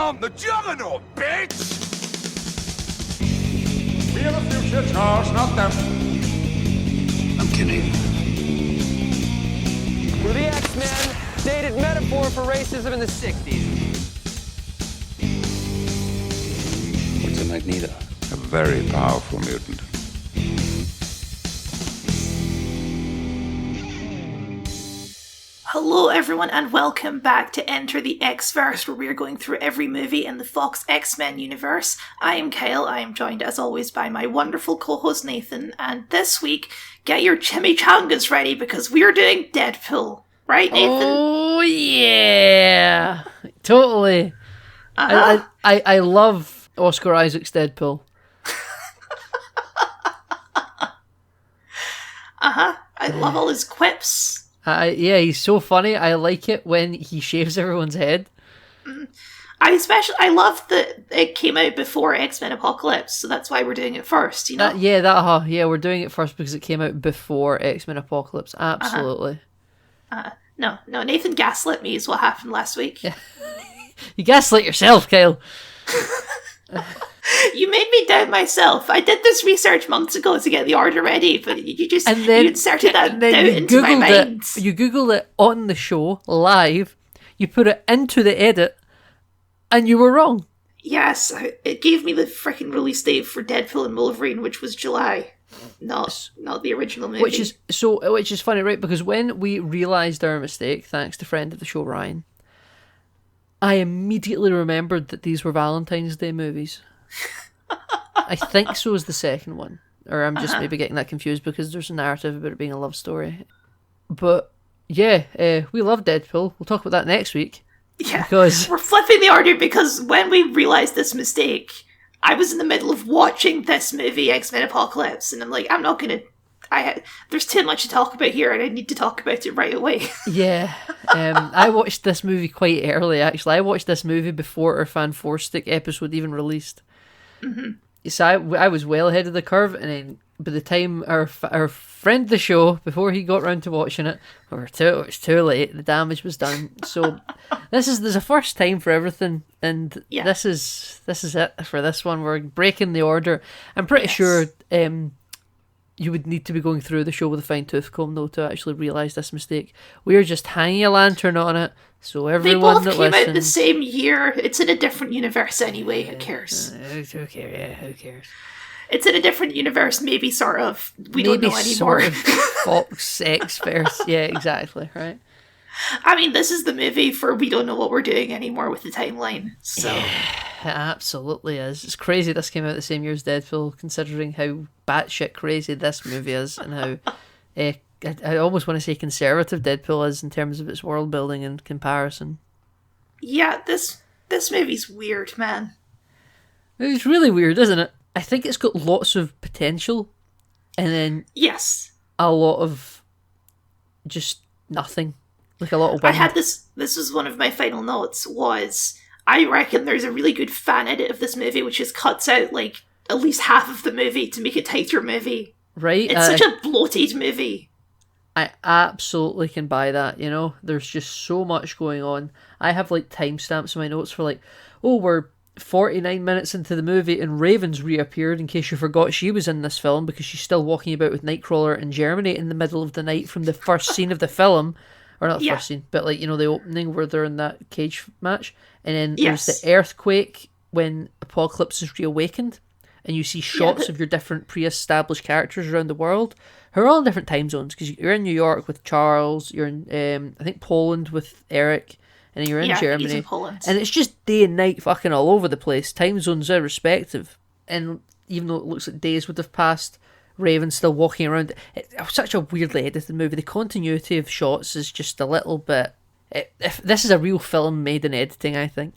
I'm the Juggernaut, bitch! We are the future, Charles, not them. I'm kidding. We're the X-Men, dated metaphor for racism in the 60s. What's a Magneto? A very powerful mutant. Hello everyone and welcome back to Enter the X-Verse, where we are going through every movie in the Fox X-Men universe. I am Kyle, I am joined as always by my wonderful co-host Nathan, and this week, get your chimichangas ready because we are doing Deadpool. Right, Nathan? Oh, yeah. Totally. Uh-huh. I love Oscar Isaac's Deadpool. Uh-huh. I love all his quips. Yeah, he's so funny. I like it when he shaves everyone's head. I love that it came out before X-Men Apocalypse, so that's why we're doing it first, you know? Yeah, we're doing it first because it came out before X-Men Apocalypse. Absolutely. No, Nathan gaslit me is what happened last week. Yeah. You gaslit yourself, Kyle. You made me doubt myself. I did this research months ago to get the order ready, but you inserted that doubt into my mind. You Googled it on the show, live, you put it into the edit, and you were wrong. Yes, it gave me the freaking release date for Deadpool and Wolverine, which was July. Not the original movie. Which is funny, right? Because when we realised our mistake, thanks to friend of the show Ryan, I immediately remembered that these were Valentine's Day movies. I think so is the second one. Or I'm just maybe getting that confused because there's a narrative about it being a love story. But yeah, we love Deadpool. We'll talk about that next week. Yeah, because we're flipping the order because when we realised this mistake, I was in the middle of watching this movie, X-Men Apocalypse, and I'm like, I'm not going to... There's too much to talk about here, and I need to talk about it right away. Yeah. I watched this movie quite early, actually. I watched this movie before our Fan Four Stick episode even released. Mm-hmm. So I was well ahead of the curve, and then by the time our friend of the show, before he got round to watching it, it was too late. The damage was done. So there's a first time for everything, and this is it for this one. We're breaking the order. I'm pretty sure you would need to be going through the show with a fine-tooth comb, though, to actually realise this mistake. We're just hanging a lantern on it, so everyone that listens... They both came out the same year. It's in a different universe anyway. Who cares? Who cares? It's in a different universe, maybe sort of. We don't know anymore. Sort of Fox X-verse. Yeah, exactly, right? I mean, this is the movie for we don't know what we're doing anymore with the timeline. So yeah, it absolutely is. It's crazy this came out the same year as Deadpool, considering how batshit crazy this movie is and how I almost want to say conservative Deadpool is in terms of its world building and comparison. Yeah, this movie's weird, man. It's really weird, isn't it? I think it's got lots of potential, and then a lot of just nothing. Like a lot of wind. I had this was one of my final notes, was I reckon there's a really good fan edit of this movie which just cuts out like at least half of the movie to make a tighter movie. Right? It's such a bloated movie. I absolutely can buy that, you know? There's just so much going on. I have like timestamps in my notes for like, we're 49 minutes into the movie and Raven's reappeared, in case you forgot she was in this film, because she's still walking about with Nightcrawler in Germany in the middle of the night from the first scene of the film. Or not the first scene, but like, you know, the opening where they're in that cage match. And then there's the earthquake when Apocalypse is reawakened. And you see shots of your different pre-established characters around the world who are all in different time zones. Because you're in New York with Charles, you're in, I think, Poland with Eric, and then you're in Germany. He's in Poland. And it's just day and night fucking all over the place. Time zones are respective. And even though it looks like days would have passed, Raven's still walking around. It's such a weirdly edited movie. The continuity of shots is just a little bit... If this is a real film made in editing, I think.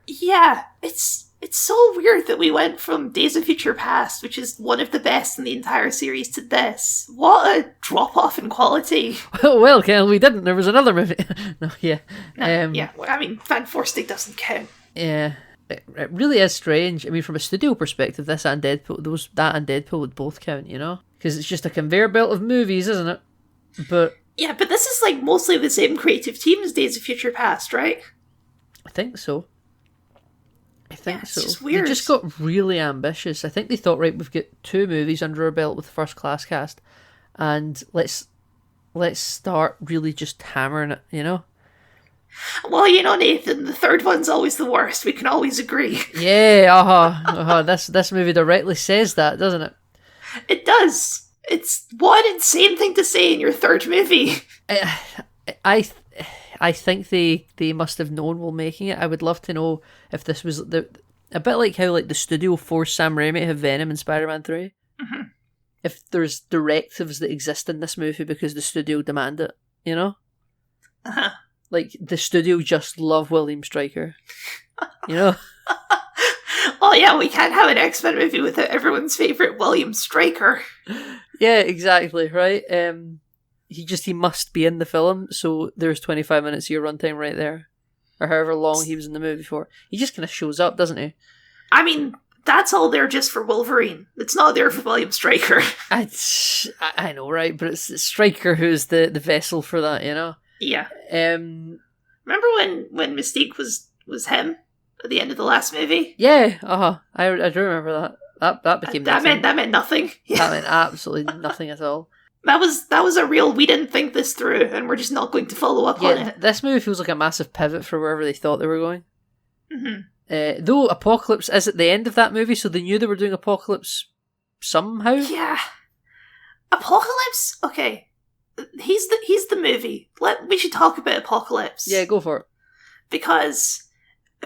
Yeah, it's so weird that we went from Days of Future Past, which is one of the best in the entire series, to this. What a drop-off in quality. Well, Kel, we didn't. There was another movie. I mean, Van Forstig doesn't count. Yeah. It really is strange. I mean, from a studio perspective, that and Deadpool would both count, you know? Because it's just a conveyor belt of movies, isn't it? But yeah, but this is like mostly the same creative team as Days of Future Past, right? I think so. think it's so. just weird. They just got really ambitious. I think they thought, right, we've got 2 movies under our belt with the first class cast, and let's start really just hammering it, you know? Well, you know, Nathan, the third one's always the worst. We can always agree. Yeah, This movie directly says that, doesn't it? It does. It's one insane thing to say in your third movie. I think they must have known while making it. I would love to know if this was a bit like how like the studio forced Sam Raimi to have Venom in Spider-Man 3. Mm-hmm. If there's directives that exist in this movie because the studio demand it, you know? Uh-huh. Like, the studio just love William Stryker. You know? Oh yeah, we can't have an X-Men movie without everyone's favourite William Stryker. Yeah, exactly, right? He must be in the film, so there's 25 minutes of your runtime right there. Or however long he was in the movie for. He just kind of shows up, doesn't he? I mean, that's all there just for Wolverine. It's not there for William Stryker. I know, right? But it's Stryker who's the vessel for that, you know? Yeah. Um, Remember when Mystique was him at the end of the last movie? Yeah, I do remember that. That became that nothing. meant nothing. Yeah. That meant absolutely nothing at all. That was a real, we didn't think this through, and we're just not going to follow up on it. This movie feels like a massive pivot for wherever they thought they were going. Mm-hmm. Though Apocalypse is at the end of that movie, so they knew they were doing Apocalypse somehow. Yeah. Apocalypse? Okay. He's the movie. We should talk about Apocalypse. Yeah, go for it. Because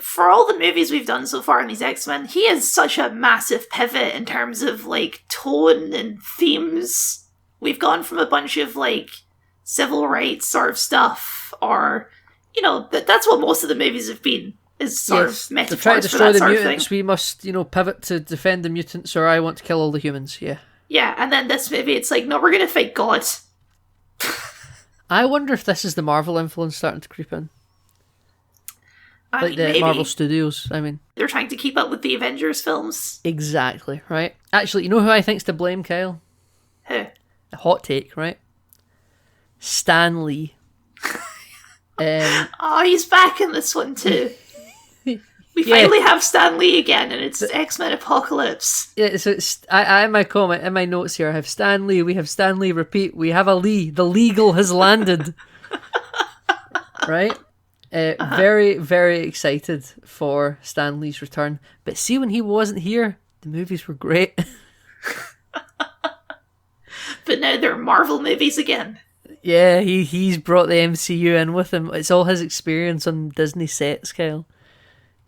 for all the movies we've done so far in these X-Men, he is such a massive pivot in terms of like tone and themes. We've gone from a bunch of like civil rights sort of stuff, or that's what most of the movies have been. Is sort of metaphors to try to for destroy that the sort mutants, of thing. we must, pivot to defend the mutants, or I want to kill all the humans. Yeah. Yeah, and then this movie, it's like, no, we're gonna fight God. I wonder if this is the Marvel influence starting to creep in. I Like mean, the maybe. Marvel Studios, I mean. They're trying to keep up with the Avengers films. Exactly, right? Actually, you know who I think's to blame, Kyle? Who? A hot take, right? Stan Lee. Oh, he's back in this one too. We Yeah. finally have Stan Lee again, and it's X-Men Apocalypse. Yeah, so I in my comment, in my notes here, I have Stan Lee, we have Stan Lee, repeat, we have a Lee, the legal has landed. Right? Very, very excited for Stan Lee's return. But see, when he wasn't here, the movies were great. But now they're Marvel movies again. Yeah, he's brought the MCU in with him. It's all his experience on Disney sets, Kyle.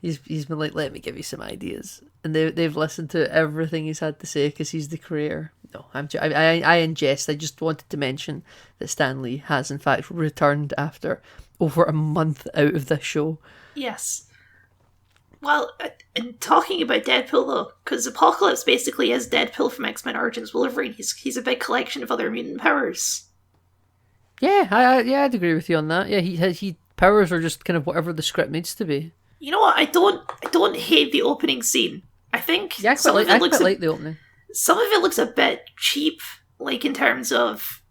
He's been like, let me give you some ideas, and they've listened to everything he's had to say because he's the creator. No, I ingest. I just wanted to mention that Stan Lee has in fact returned after over a month out of this show. Yes. Well, and talking about Deadpool though, because Apocalypse basically is Deadpool from X-Men Origins Wolverine. He's a big collection of other mutant powers. Yeah, I'd agree with you on that. Yeah, he powers are just kind of whatever the script needs to be. You know what? I don't hate the opening scene. I think Yeah, I quite like the opening. Some of it looks a bit cheap, like in terms of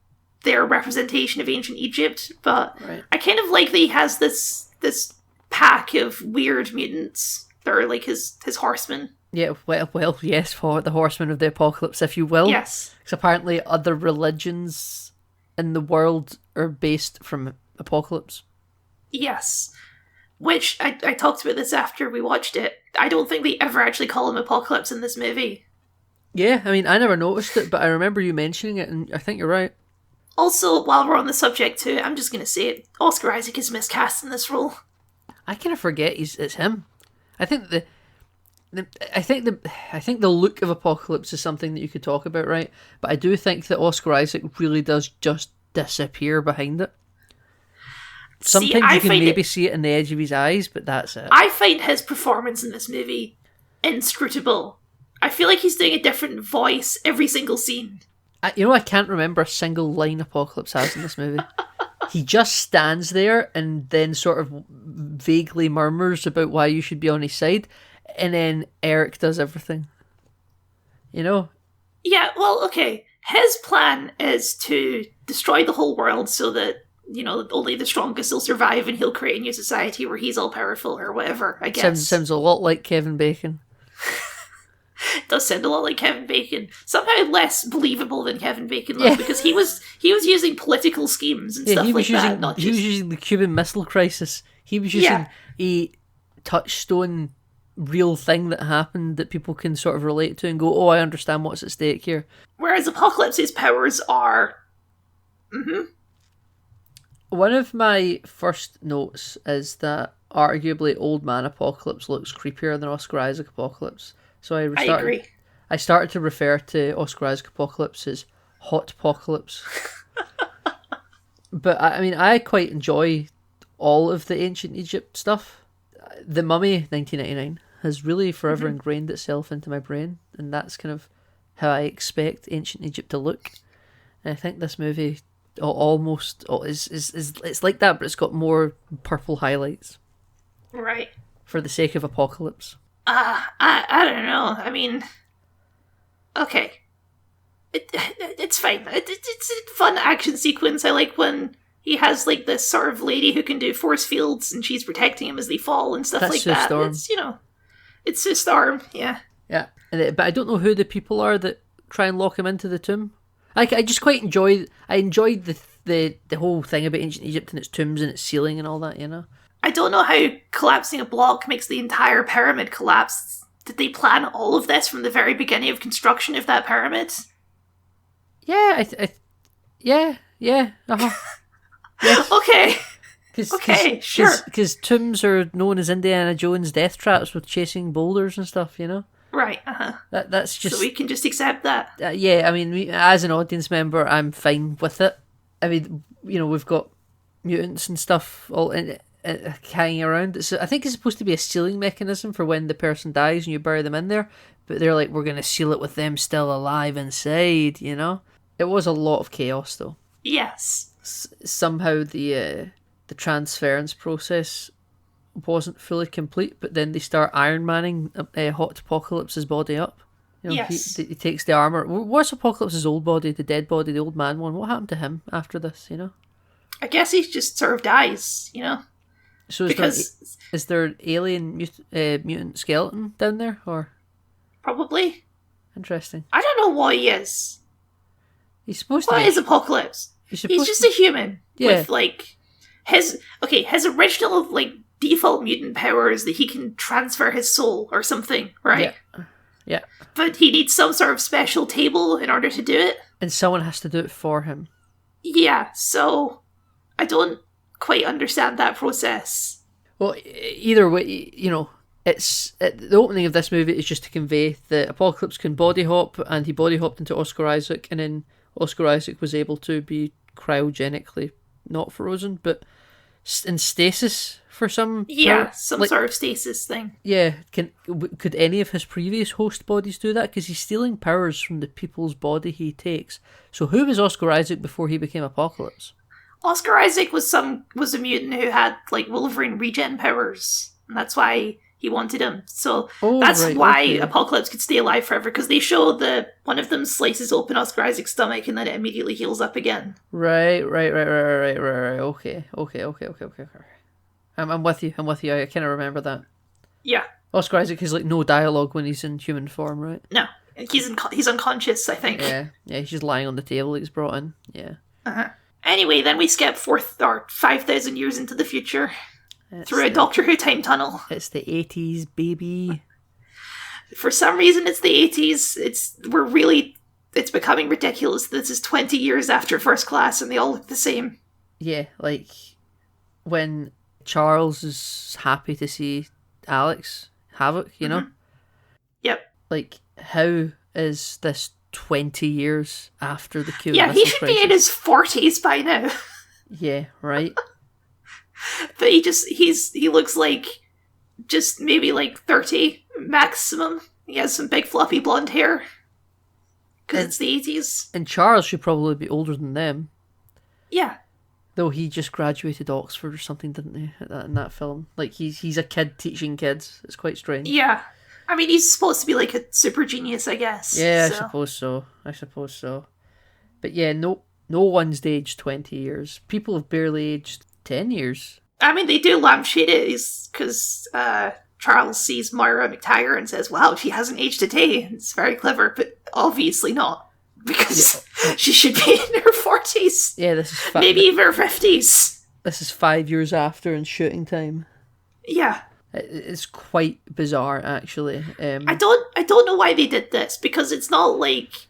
their representation of ancient Egypt, but Right. I kind of like that he has this pack of weird mutants that are like his horsemen. Yeah, well, yes, for the Horsemen of the Apocalypse, if you will. Yes. Because apparently other religions in the world are based from Apocalypse. Yes. Which, I talked about this after we watched it. I don't think they ever actually call him Apocalypse in this movie. Yeah, I mean, I never noticed it, but I remember you mentioning it, and I think you're right. Also, while we're on the subject too, I'm just going to say it. Oscar Isaac is miscast in this role. I kind of forget it's him. I think I think the look of Apocalypse is something that you could talk about, right? But I do think that Oscar Isaac really does just disappear behind it. Sometimes you can maybe see it in the edge of his eyes, but that's it. I find his performance in this movie inscrutable. I feel like he's doing a different voice every single scene. I can't remember a single line Apocalypse has in this movie. He just stands there and then sort of vaguely murmurs about why you should be on his side, and then Eric does everything. You know? Yeah, well, okay. His plan is to destroy the whole world so that only the strongest will survive and he'll create a new society where he's all powerful or whatever, I guess. Sounds a lot like Kevin Bacon. It does sound a lot like Kevin Bacon. Somehow less believable than Kevin Bacon was, because he was using political schemes and stuff like that. He was using the Cuban Missile Crisis. He was using a touchstone real thing that happened that people can sort of relate to and go, oh, I understand what's at stake here. Whereas Apocalypse's powers are... One of my first notes is that arguably Old Man Apocalypse looks creepier than Oscar Isaac Apocalypse. So I agree. I started to refer to Oscar Isaac Apocalypse as Hot Apocalypse. But I quite enjoy all of the ancient Egypt stuff. The Mummy 1999 has really forever ingrained itself into my brain, and that's kind of how I expect ancient Egypt to look. And I think this movie almost is it's like that, but it's got more purple highlights. Right. For the sake of Apocalypse. I don't know. I mean, okay. It's fine. It's a fun action sequence. I like when he has like this sort of lady who can do force fields and she's protecting him as they fall and stuff like that. Storm. It's, it's Sue Storm, yeah. Yeah, but I don't know who the people are that try and lock him into the tomb. I just quite enjoyed the whole thing about ancient Egypt and its tombs and its ceiling and all that, I don't know how collapsing a block makes the entire pyramid collapse. Did they plan all of this from the very beginning of construction of that pyramid? Yeah, yeah. Uh-huh. Yes. Okay. Sure. Because tombs are known as Indiana Jones death traps with chasing boulders and stuff, Right, uh-huh. That's just... So we can just accept that. Yeah, I mean, as an audience member, I'm fine with it. I mean, we've got mutants and stuff all hanging around. I think it's supposed to be a sealing mechanism for when the person dies and you bury them in there, but they're like, we're going to seal it with them still alive inside, It was a lot of chaos, though. Yes. Somehow the transference process wasn't fully complete, but then they start Iron Manning Hot Apocalypse's body up. Yes. He takes the armor. What's Apocalypse's old body, the dead body, the old man one? What happened to him after this, I guess he just sort of dies, So is there an alien mutant skeleton down there, or? Probably. Interesting. I don't know what he is. He's supposed to What be... is Apocalypse? He's just a human. Yeah. With, like, his original, like, default mutant power is that he can transfer his soul or something, right? Yeah. But he needs some sort of special table in order to do it. And someone has to do it for him. Yeah, so I don't quite understand that process. Well, either way, it's the opening of this movie is just to convey that Apocalypse can body hop, and he body hopped into Oscar Isaac, and then Oscar Isaac was able to be cryogenically not frozen, but in stasis for some... sort of stasis thing. Yeah, could any of his previous host bodies do that? Because he's stealing powers from the people's body he takes. So who was Oscar Isaac before he became Apocalypse? Oscar Isaac was a mutant who had, like, Wolverine regen powers, and that's why he wanted him. So that's why Apocalypse could stay alive forever, because they show that one of them slices open Oscar Isaac's stomach and then it immediately heals up again. Right. Okay. I'm with you. I kind of remember that. Yeah. Oscar Isaac has, like, no dialogue when he's in human form, right? No. He's unconscious, I think. Yeah, he's just lying on the table he's brought in. Yeah. Uh-huh. Anyway, then we skip 5,000 years into the future through a Doctor Who time tunnel. It's the 80s, baby. For some reason, it's the 80s. It's becoming ridiculous. This is 20 years after First Class, and they all look the same. Yeah, like when Charles is happy to see Alex Havoc, Mm-hmm. Yep. Like, how is this 20 years after the Cuban Yeah, he Missile should Crisis? be in his 40s by now. Yeah, right. But he looks like just maybe like 30 maximum. He has some big floppy blonde hair. Because it's the 80s. And Charles should probably be older than them. Yeah. Though he just graduated Oxford or something, didn't he, in that film? Like, he's a kid teaching kids. It's quite strange. Yeah. I mean, he's supposed to be like a super genius, I guess. Yeah, so. I suppose so. But yeah, nope. No one's aged 20 years. People have barely aged 10 years. I mean, they do lampshade it because Charles sees Moira McTaggart and says, wow, she hasn't aged a day. It's very clever, but obviously not. Because she should be in her 40s. Yeah, this is maybe even her 50s. This is 5 years after in shooting time. Yeah. It's quite bizarre, actually. I don't know why they did this, because it's not like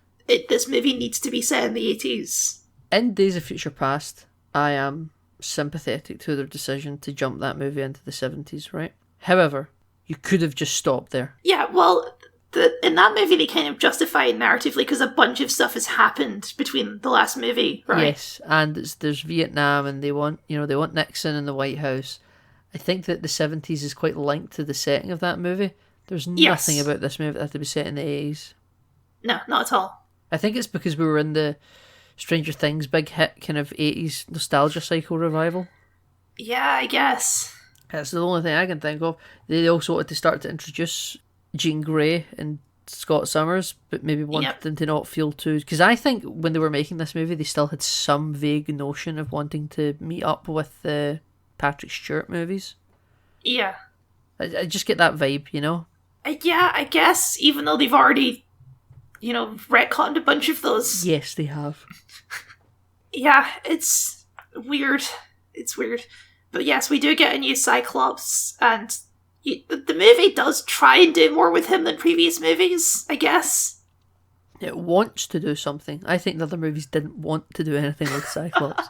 this movie needs to be set in the 80s. In Days of Future Past, I am sympathetic to their decision to jump that movie into the 70s, right? However, you could have just stopped there. Yeah, well, in that movie they kind of justify it narratively because a bunch of stuff has happened between the last movie, right? Yes, and there's Vietnam, and they want Nixon in the White House. I think that the 70s is quite linked to the setting of that movie. There's nothing about this movie that had to be set in the 80s. No, not at all. I think it's because we were in the Stranger Things big hit kind of 80s nostalgia cycle revival. Yeah, I guess. That's the only thing I can think of. They also wanted to start to introduce Jean Grey and Scott Summers, but maybe wanted them to not feel too... Because I think when they were making this movie, they still had some vague notion of wanting to meet up with the Patrick Stewart movies. Yeah. I just get that vibe, you know? Yeah, I guess, even though they've already, retconned a bunch of those. Yes, they have. Yeah, it's weird. It's weird. But yes, we do get a new Cyclops, and the movie does try and do more with him than previous movies, I guess. It wants to do something. I think the other movies didn't want to do anything with Cyclops.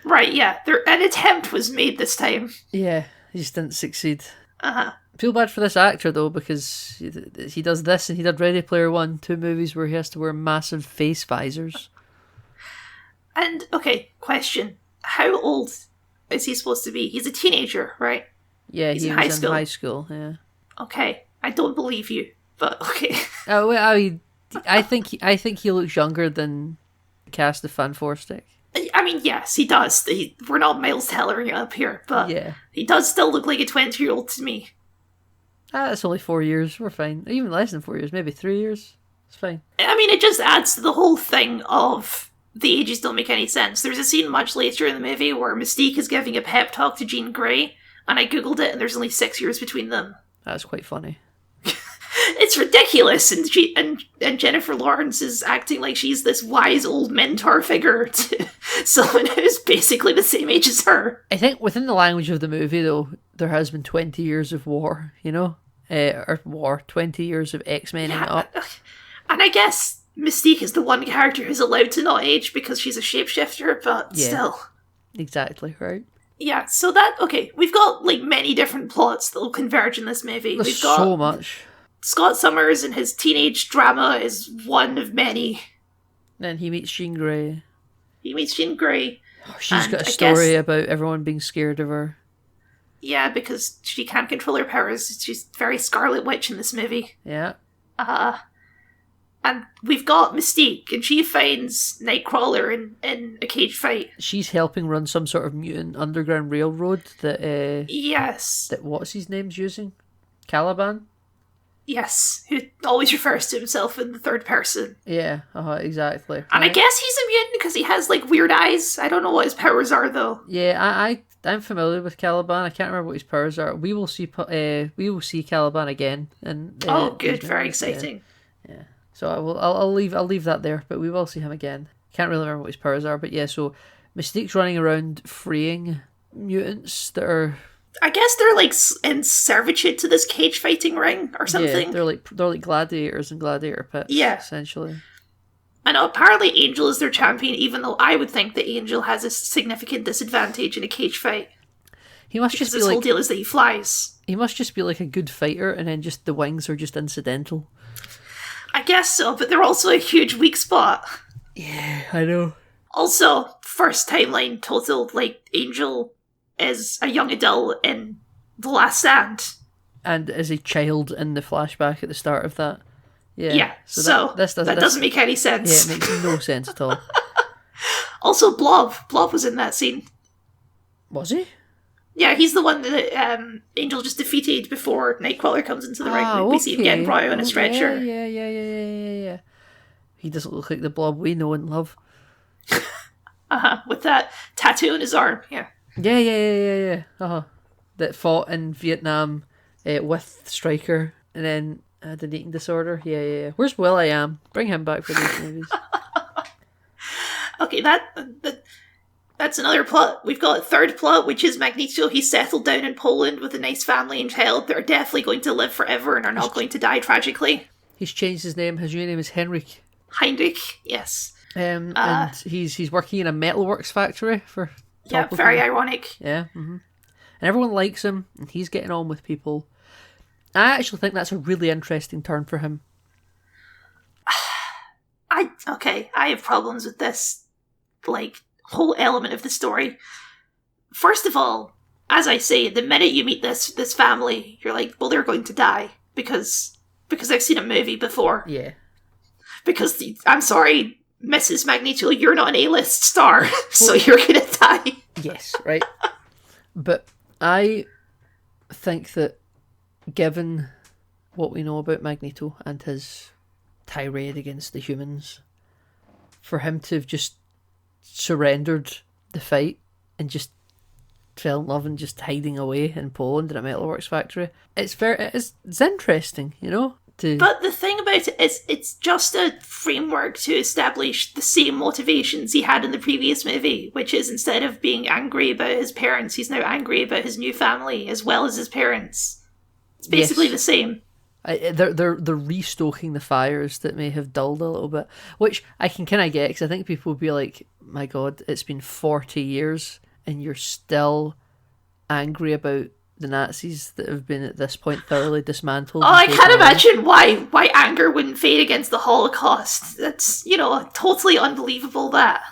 Right, yeah. An attempt was made this time. Yeah, he just didn't succeed. Uh-huh. Feel bad for this actor, though, because he does this and he did Ready Player One, 2 movies where he has to wear massive face visors. And, okay, question. How old is he supposed to be? He's a teenager, right? Yeah, He's he in was high school. in high school, yeah. Okay, I don't believe you, but okay. Oh, well, I think he looks younger than the cast of Fan Four Stick. I mean, yes, he does. We're not Miles Tellery up here, but yeah, he does still look like a 20-year-old to me. That's only 4 years. We're fine. Even less than 4 years, maybe 3 years. It's fine. I mean, it just adds to the whole thing of the ages don't make any sense. There's a scene much later in the movie where Mystique is giving a pep talk to Jean Grey, and I googled it, and there's only 6 years between them. That's quite funny. It's ridiculous, and Jennifer Lawrence is acting like she's this wise old mentor figure to someone who's basically the same age as her. I think within the language of the movie, though, there has been 20 years of war, 20 years of X-Mening up. And I guess Mystique is the one character who's allowed to not age because she's a shapeshifter, but still. Exactly, right? Yeah, so we've got, many different plots that will converge in this movie. There's We've got so much. Scott Summers and his teenage drama is one of many. Then he meets Jean Grey. He meets Jean Grey. Oh, she's got a story about everyone being scared of her. Yeah, because she can't control her powers. She's very Scarlet Witch in this movie. Yeah. And we've got Mystique, and she finds Nightcrawler in a cage fight. She's helping run some sort of mutant underground railroad that... yes. That what's his name's using? Caliban? Yes, who always refers to himself in the third person. Yeah, exactly. And right. I guess he's a mutant because he has, weird eyes. I don't know what his powers are, though. Yeah, I'm familiar with Caliban. I can't remember what his powers are. We will see Caliban again. And good, very exciting. Yeah. So I'll leave that there, but we will see him again. Can't really remember what his powers are, but yeah. So Mystique's running around freeing mutants that are. I guess they're in servitude to this cage fighting ring or something. Yeah, they're like gladiators in gladiator pits. Yeah, essentially. And apparently Angel is their champion, even though I would think that Angel has a significant disadvantage in a cage fight. He must just be his whole deal is that he flies. He must just be like a good fighter, and then just the wings are just incidental. I guess so, but they're also a huge weak spot. Yeah, I know. Also, first timeline total, Angel is a young adult in The Last Stand. And as a child in the flashback at the start of that. Yeah, so that doesn't make any sense. Yeah, it makes no sense at all. Also, Blob. Blob was in that scene. Was he? Yeah, he's the one that Angel just defeated before Nightcrawler comes into the ring. We see him getting brought out on a stretcher. Yeah. He doesn't look like the Blob we know and love. With that tattoo on his arm. Yeah. Yeah. That fought in Vietnam with Stryker, and then had an eating disorder. Yeah. Where's Will.i.am? Bring him back for these movies. Okay, that's another plot. We've got a third plot, which is Magneto. He's settled down in Poland with a nice family and child. They're definitely going to live forever and are not going to die tragically. He's changed his name. His new name is Henrik. Heinrich, yes. And he's working in a metalworks factory for. Yeah, very ironic. Yeah. Mm-hmm. And everyone likes him, and he's getting on with people. I actually think that's a really interesting turn for him. I have problems with this, whole element of the story. First of all, as I say, the minute you meet this family, you're like, well, they're going to die because I've seen a movie before. Yeah. Because, I'm sorry, Mrs. Magneto, you're not an A-list star, so you're gonna die. Yes, right. But I think that given what we know about Magneto and his tirade against the humans, for him to have just surrendered the fight and just fell in love and just hiding away in Poland in a metalworks factory, it's interesting, you know? But the thing about it is, it's just a framework to establish the same motivations he had in the previous movie, which is instead of being angry about his parents, he's now angry about his new family as well as his parents. It's basically the same. They're restoking the fires that may have dulled a little bit, which I can kind of get, because I think people will be like, my God, it's been 40 years and you're still angry about the Nazis that have been at this point thoroughly dismantled. Oh, I can't imagine why anger wouldn't fade against the Holocaust. That's, totally unbelievable, that.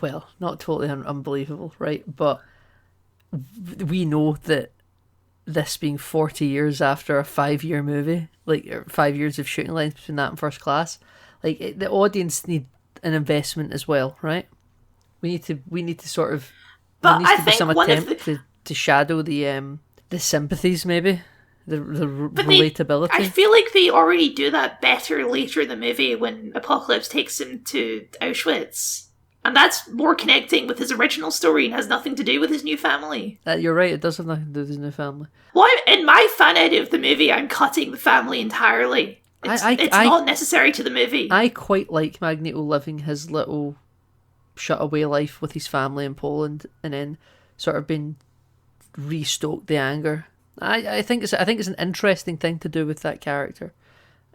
Well, not totally unbelievable, right? But we know that this being 40 years after a 5-year movie, 5 years of shooting lines between that and First Class, the audience need an investment as well, right? We need to sort of. But there needs I to be think some attempt to shadow the sympathies, maybe the relatability. I feel like they already do that better later in the movie when Apocalypse takes him to Auschwitz. And that's more connecting with his original story and has nothing to do with his new family. You're right, it does have nothing to do with his new family. Well, in my fan edit of the movie, I'm cutting the family entirely. It's not necessary to the movie. I quite like Magneto living his little shut-away life with his family in Poland and then sort of being restoked the anger. I think it's an interesting thing to do with that character.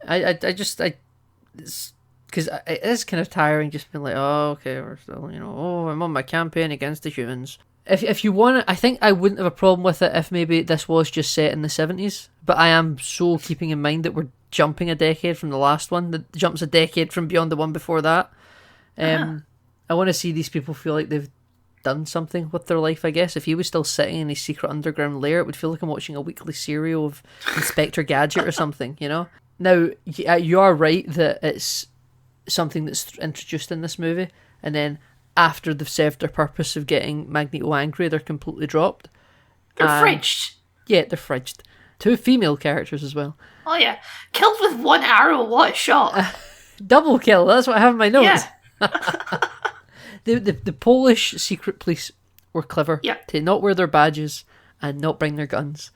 Because it is kind of tiring just being like, oh, okay, we're still, I'm on my campaign against the humans. If you want to, I think I wouldn't have a problem with it if maybe this was just set in the 70s, but I am so keeping in mind that we're jumping a decade from the last one, that jumps a decade from beyond the one before that. I want to see these people feel like they've done something with their life, I guess. If he was still sitting in his secret underground lair, it would feel like I'm watching a weekly serial of Inspector Gadget or something, Now, you are right that it's something that's introduced in this movie, and then after they've served their purpose of getting Magneto angry, they're completely dropped. They're fridged. Yeah, they're fridged. 2 female characters as well. Oh yeah. Killed with 1 arrow, what a shot. Double kill, that's what I have in my notes. Yeah. The Polish secret police were clever to not wear their badges and not bring their guns.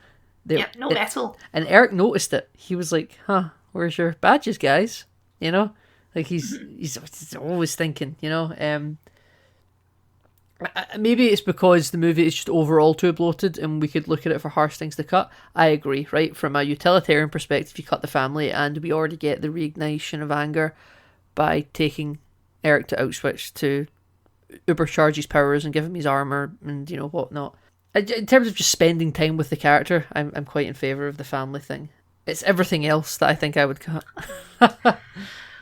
No metal. And Eric noticed it. He was like, where's your badges, guys? He's always thinking, Maybe it's because the movie is just overall too bloated and we could look at it for harsh things to cut. I agree, right? From a utilitarian perspective, you cut the family and we already get the reignition of anger by taking Eric to Auschwitz to ubercharge his powers and give him his armor and whatnot. In terms of just spending time with the character, I'm quite in favour of the family thing. It's everything else that I think I would cut.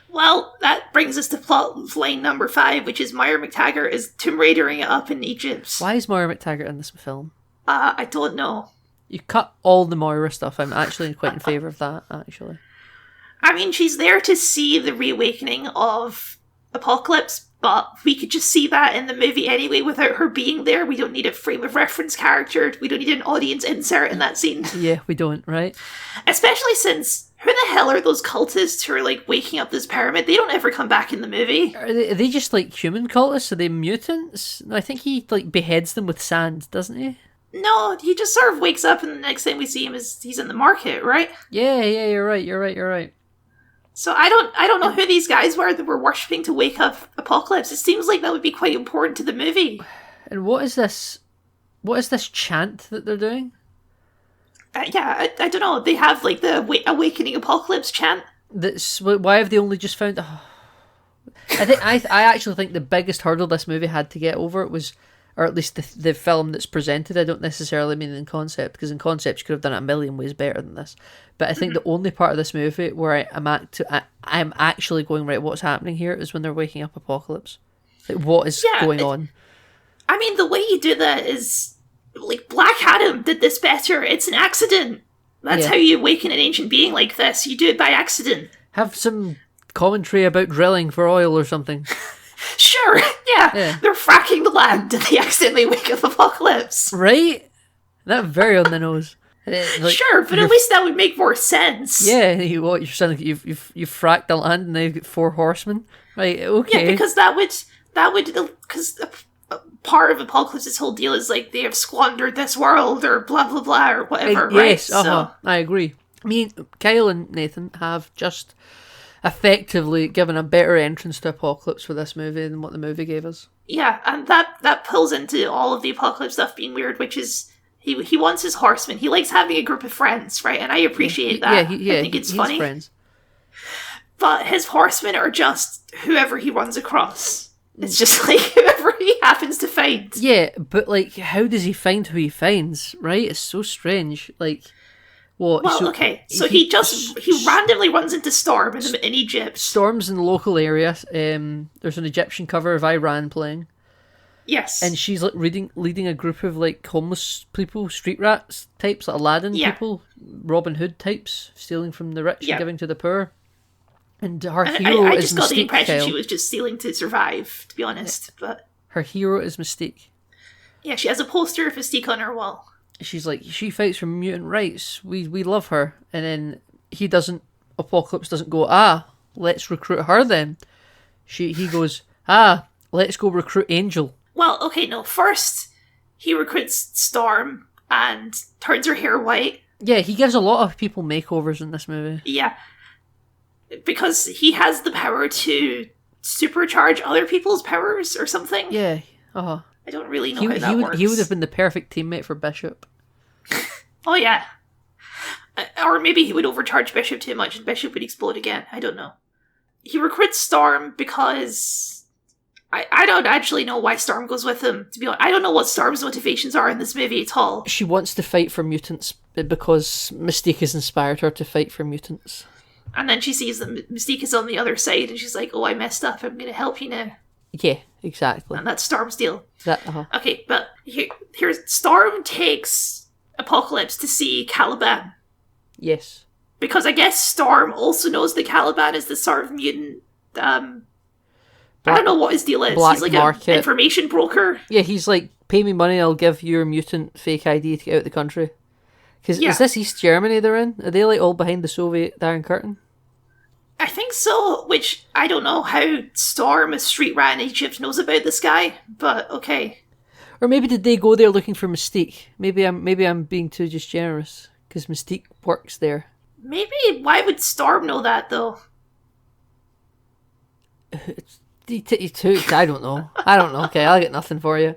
Well, that brings us to plot line number 5, which is Moira McTaggart is Tomb Raidering it up in Egypt. Why is Moira McTaggart in this film? I don't know. You cut all the Moira stuff. I'm actually quite in favour of that, actually. I mean, she's there to see the reawakening of Apocalypse, but we could just see that in the movie anyway without her being there. We don't need a frame of reference character. We don't need an audience insert in that scene. Yeah, we don't, right? Especially since, who the hell are those cultists who are, like, waking up this pyramid? They don't ever come back in the movie. Are they just, like, human cultists? Are they mutants? I think he, like, beheads them with sand, doesn't he? No, he just sort of wakes up and the next time we see him is he's in the market, right? Yeah, you're right. So I don't know who these guys were that were worshipping to wake up Apocalypse. It seems like that would be quite important to the movie. And what is this chant that they're doing? I don't know. They have, like, the Awakening Apocalypse chant. Why have they only just found... Oh. I actually think the biggest hurdle this movie had to get over was, or at least the film that's presented. I don't necessarily mean in concept, because in concept you could have done it a million ways better than this. But I think the only part of this movie where I'm actually going, right, what's happening here, is when they're waking up Apocalypse. Like, what is going on? I mean, the way you do that is, like, Black Adam did this better. It's an accident. That's how you awaken an ancient being like this. You do it by accident. Have some commentary about drilling for oil or something. Sure, yeah. They're fracking the land and they accidentally wake up Apocalypse. Right? That's very on the nose. Like, sure, but at least that would make more sense. Yeah, you're saying you've fracked the land and they've got 4 horsemen. Right, okay. Yeah, because that would because part of Apocalypse's whole deal is, like, they have squandered this world or blah blah blah or whatever, right? Yes, So I agree. I mean, Kyle and Nathan have just effectively given a better entrance to Apocalypse for this movie than what the movie gave us. Yeah, and that pulls into all of the Apocalypse stuff being weird, which is he wants his horsemen. He likes having a group of friends, right? And I appreciate that. Yeah, I think it's funny. Friends. But his horsemen are just whoever he runs across. It's just, like, whoever he happens to find. Yeah, but, like, how does he find who he finds, right? It's so strange. Like, what? Well, okay, so he randomly runs into Storm in Egypt. Storm's in the local area. There's an Egyptian cover of Iran playing. Yes. And she's, like, leading a group of, like, homeless people, street rats types, like Aladdin people, Robin Hood types, stealing from the rich and giving to the poor. And her hero I is just got the Mystique, impression Kyle. she was just stealing to survive, to be honest. But her hero is Mystique. Yeah, she has a poster of Mystique on her wall. She's like, she fights for mutant rights. We love her. And then Apocalypse doesn't go, let's recruit her then. He goes, let's go recruit Angel. Well, okay, no. First, he recruits Storm and turns her hair white. Yeah, he gives a lot of people makeovers in this movie. Yeah. Because he has the power to supercharge other people's powers or something. Yeah, I don't really know how that works. He would have been the perfect teammate for Bishop. Oh, yeah. Or maybe he would overcharge Bishop too much and Bishop would explode again. I don't know. He recruits Storm because... I don't actually know why Storm goes with him, to be honest. I don't know what Storm's motivations are in this movie at all. She wants to fight for mutants because Mystique has inspired her to fight for mutants. And then she sees that Mystique is on the other side and she's like, oh, I messed up. I'm going to help you now. Yeah, exactly. And that's Storm's deal. Uh-huh. Okay, but here's Storm takes Apocalypse to see Caliban. Yes. Because I guess Storm also knows that Caliban is the sort of mutant... I don't know what his deal is. He's like an information broker. Yeah, he's like, pay me money, I'll give you your mutant fake ID to get out of the country. Because is this East Germany they're in? Are they, like, all behind the Soviet Iron Curtain? I think so, which I don't know how Storm, a street rat in Egypt, knows about this guy, but okay. Or maybe did they go there looking for Mystique? Maybe I'm being too just generous, because Mystique works there. Maybe, why would Storm know that, though? I don't know. Okay, I'll get nothing for you.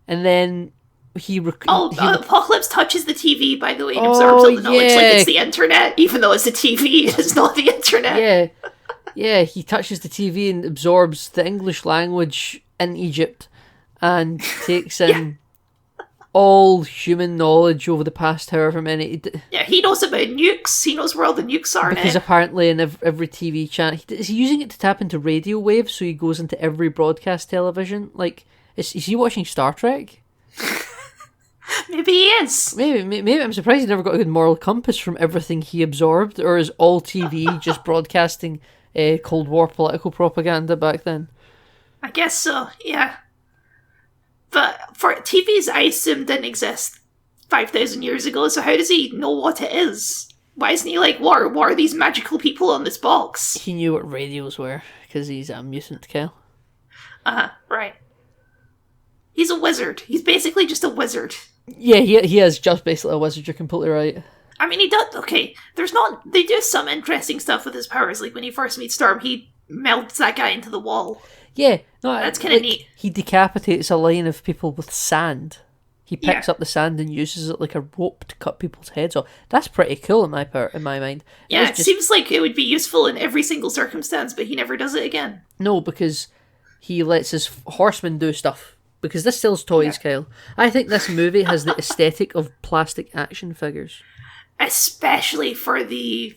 And then Apocalypse touches the TV, by the way, and absorbs all the knowledge like it's the internet, even though it's a TV, it's not the internet. Yeah, he touches the TV and absorbs the English language in Egypt and takes in all human knowledge over the past however many... Yeah, he knows about nukes. He knows where all the nukes are now. Because apparently in every TV channel... Is he using it to tap into radio waves so he goes into every broadcast television? Like, is he watching Star Trek? Maybe he is. Maybe I'm surprised he never got a good moral compass from everything he absorbed. Or is all TV just broadcasting Cold War political propaganda back then? I guess so, yeah. But for TVs, I assume didn't exist 5,000 years ago, so how does he know what it is? Why isn't he like, what are these magical people on this box? He knew what radios were, because he's a mutant, Kyle. Right. He's a wizard. He's basically just a wizard. Yeah, he is just basically a wizard, you're completely right. I mean, he does, okay, they do some interesting stuff with his powers, like when he first meets Storm, he melts that guy into the wall. Yeah, no, That's kinda neat. He decapitates a line of people with sand. He picks Yeah. up the sand and uses it like a rope to cut people's heads off. That's pretty cool in my mind. Yeah, It's it just- seems like it would be useful in every single circumstance, but he never does it again. No, because he lets his horsemen do stuff. Because this sells toys, Kyle. I think this movie has the aesthetic of plastic action figures. Especially for the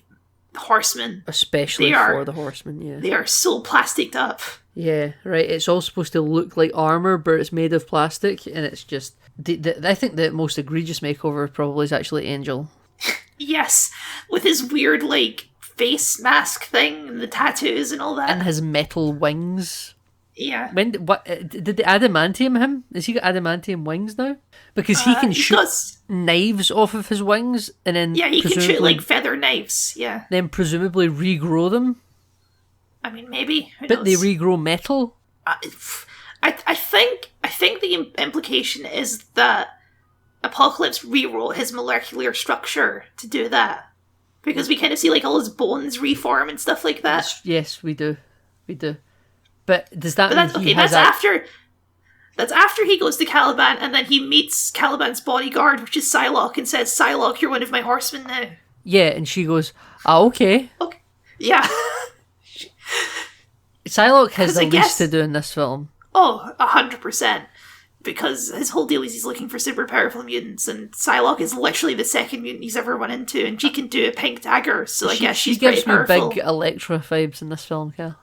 horsemen. Especially They are- for the horsemen, yeah. They are so plasticed up. Yeah, right. It's all supposed to look like armor, but it's made of plastic, and it's just... I think the most egregious makeover probably is actually Angel. Yes, with his weird, like, face mask thing and the tattoos and all that. And his metal wings. Yeah. Did the adamantium him? Has he got adamantium wings now? Because he can He shoot does. knives off of his wings, and then Yeah, he can shoot, presumably- like, feather knives. Yeah. then presumably regrow them. I mean, maybe. Who But they knows? regrow metal. I think the implication is that Apocalypse rewrote his molecular structure to do that. Because we kind of see, like, all his bones reform and stuff like that. Yes, we do. But does that But mean that's he okay. has That's after he goes to Caliban, and then he meets Caliban's bodyguard, which is Psylocke, and says, "Psylocke, you're one of my horsemen now." Yeah, and she goes, okay. Okay. Yeah. Psylocke has 'Cause the I least guess- to do in this film. Oh, 100%. Because his whole deal is he's looking for super powerful mutants, and Psylocke is literally the second mutant he's ever run into, and she can do a pink dagger, so I guess she she's pretty gives me powerful. big Electra vibes in this film, Cal.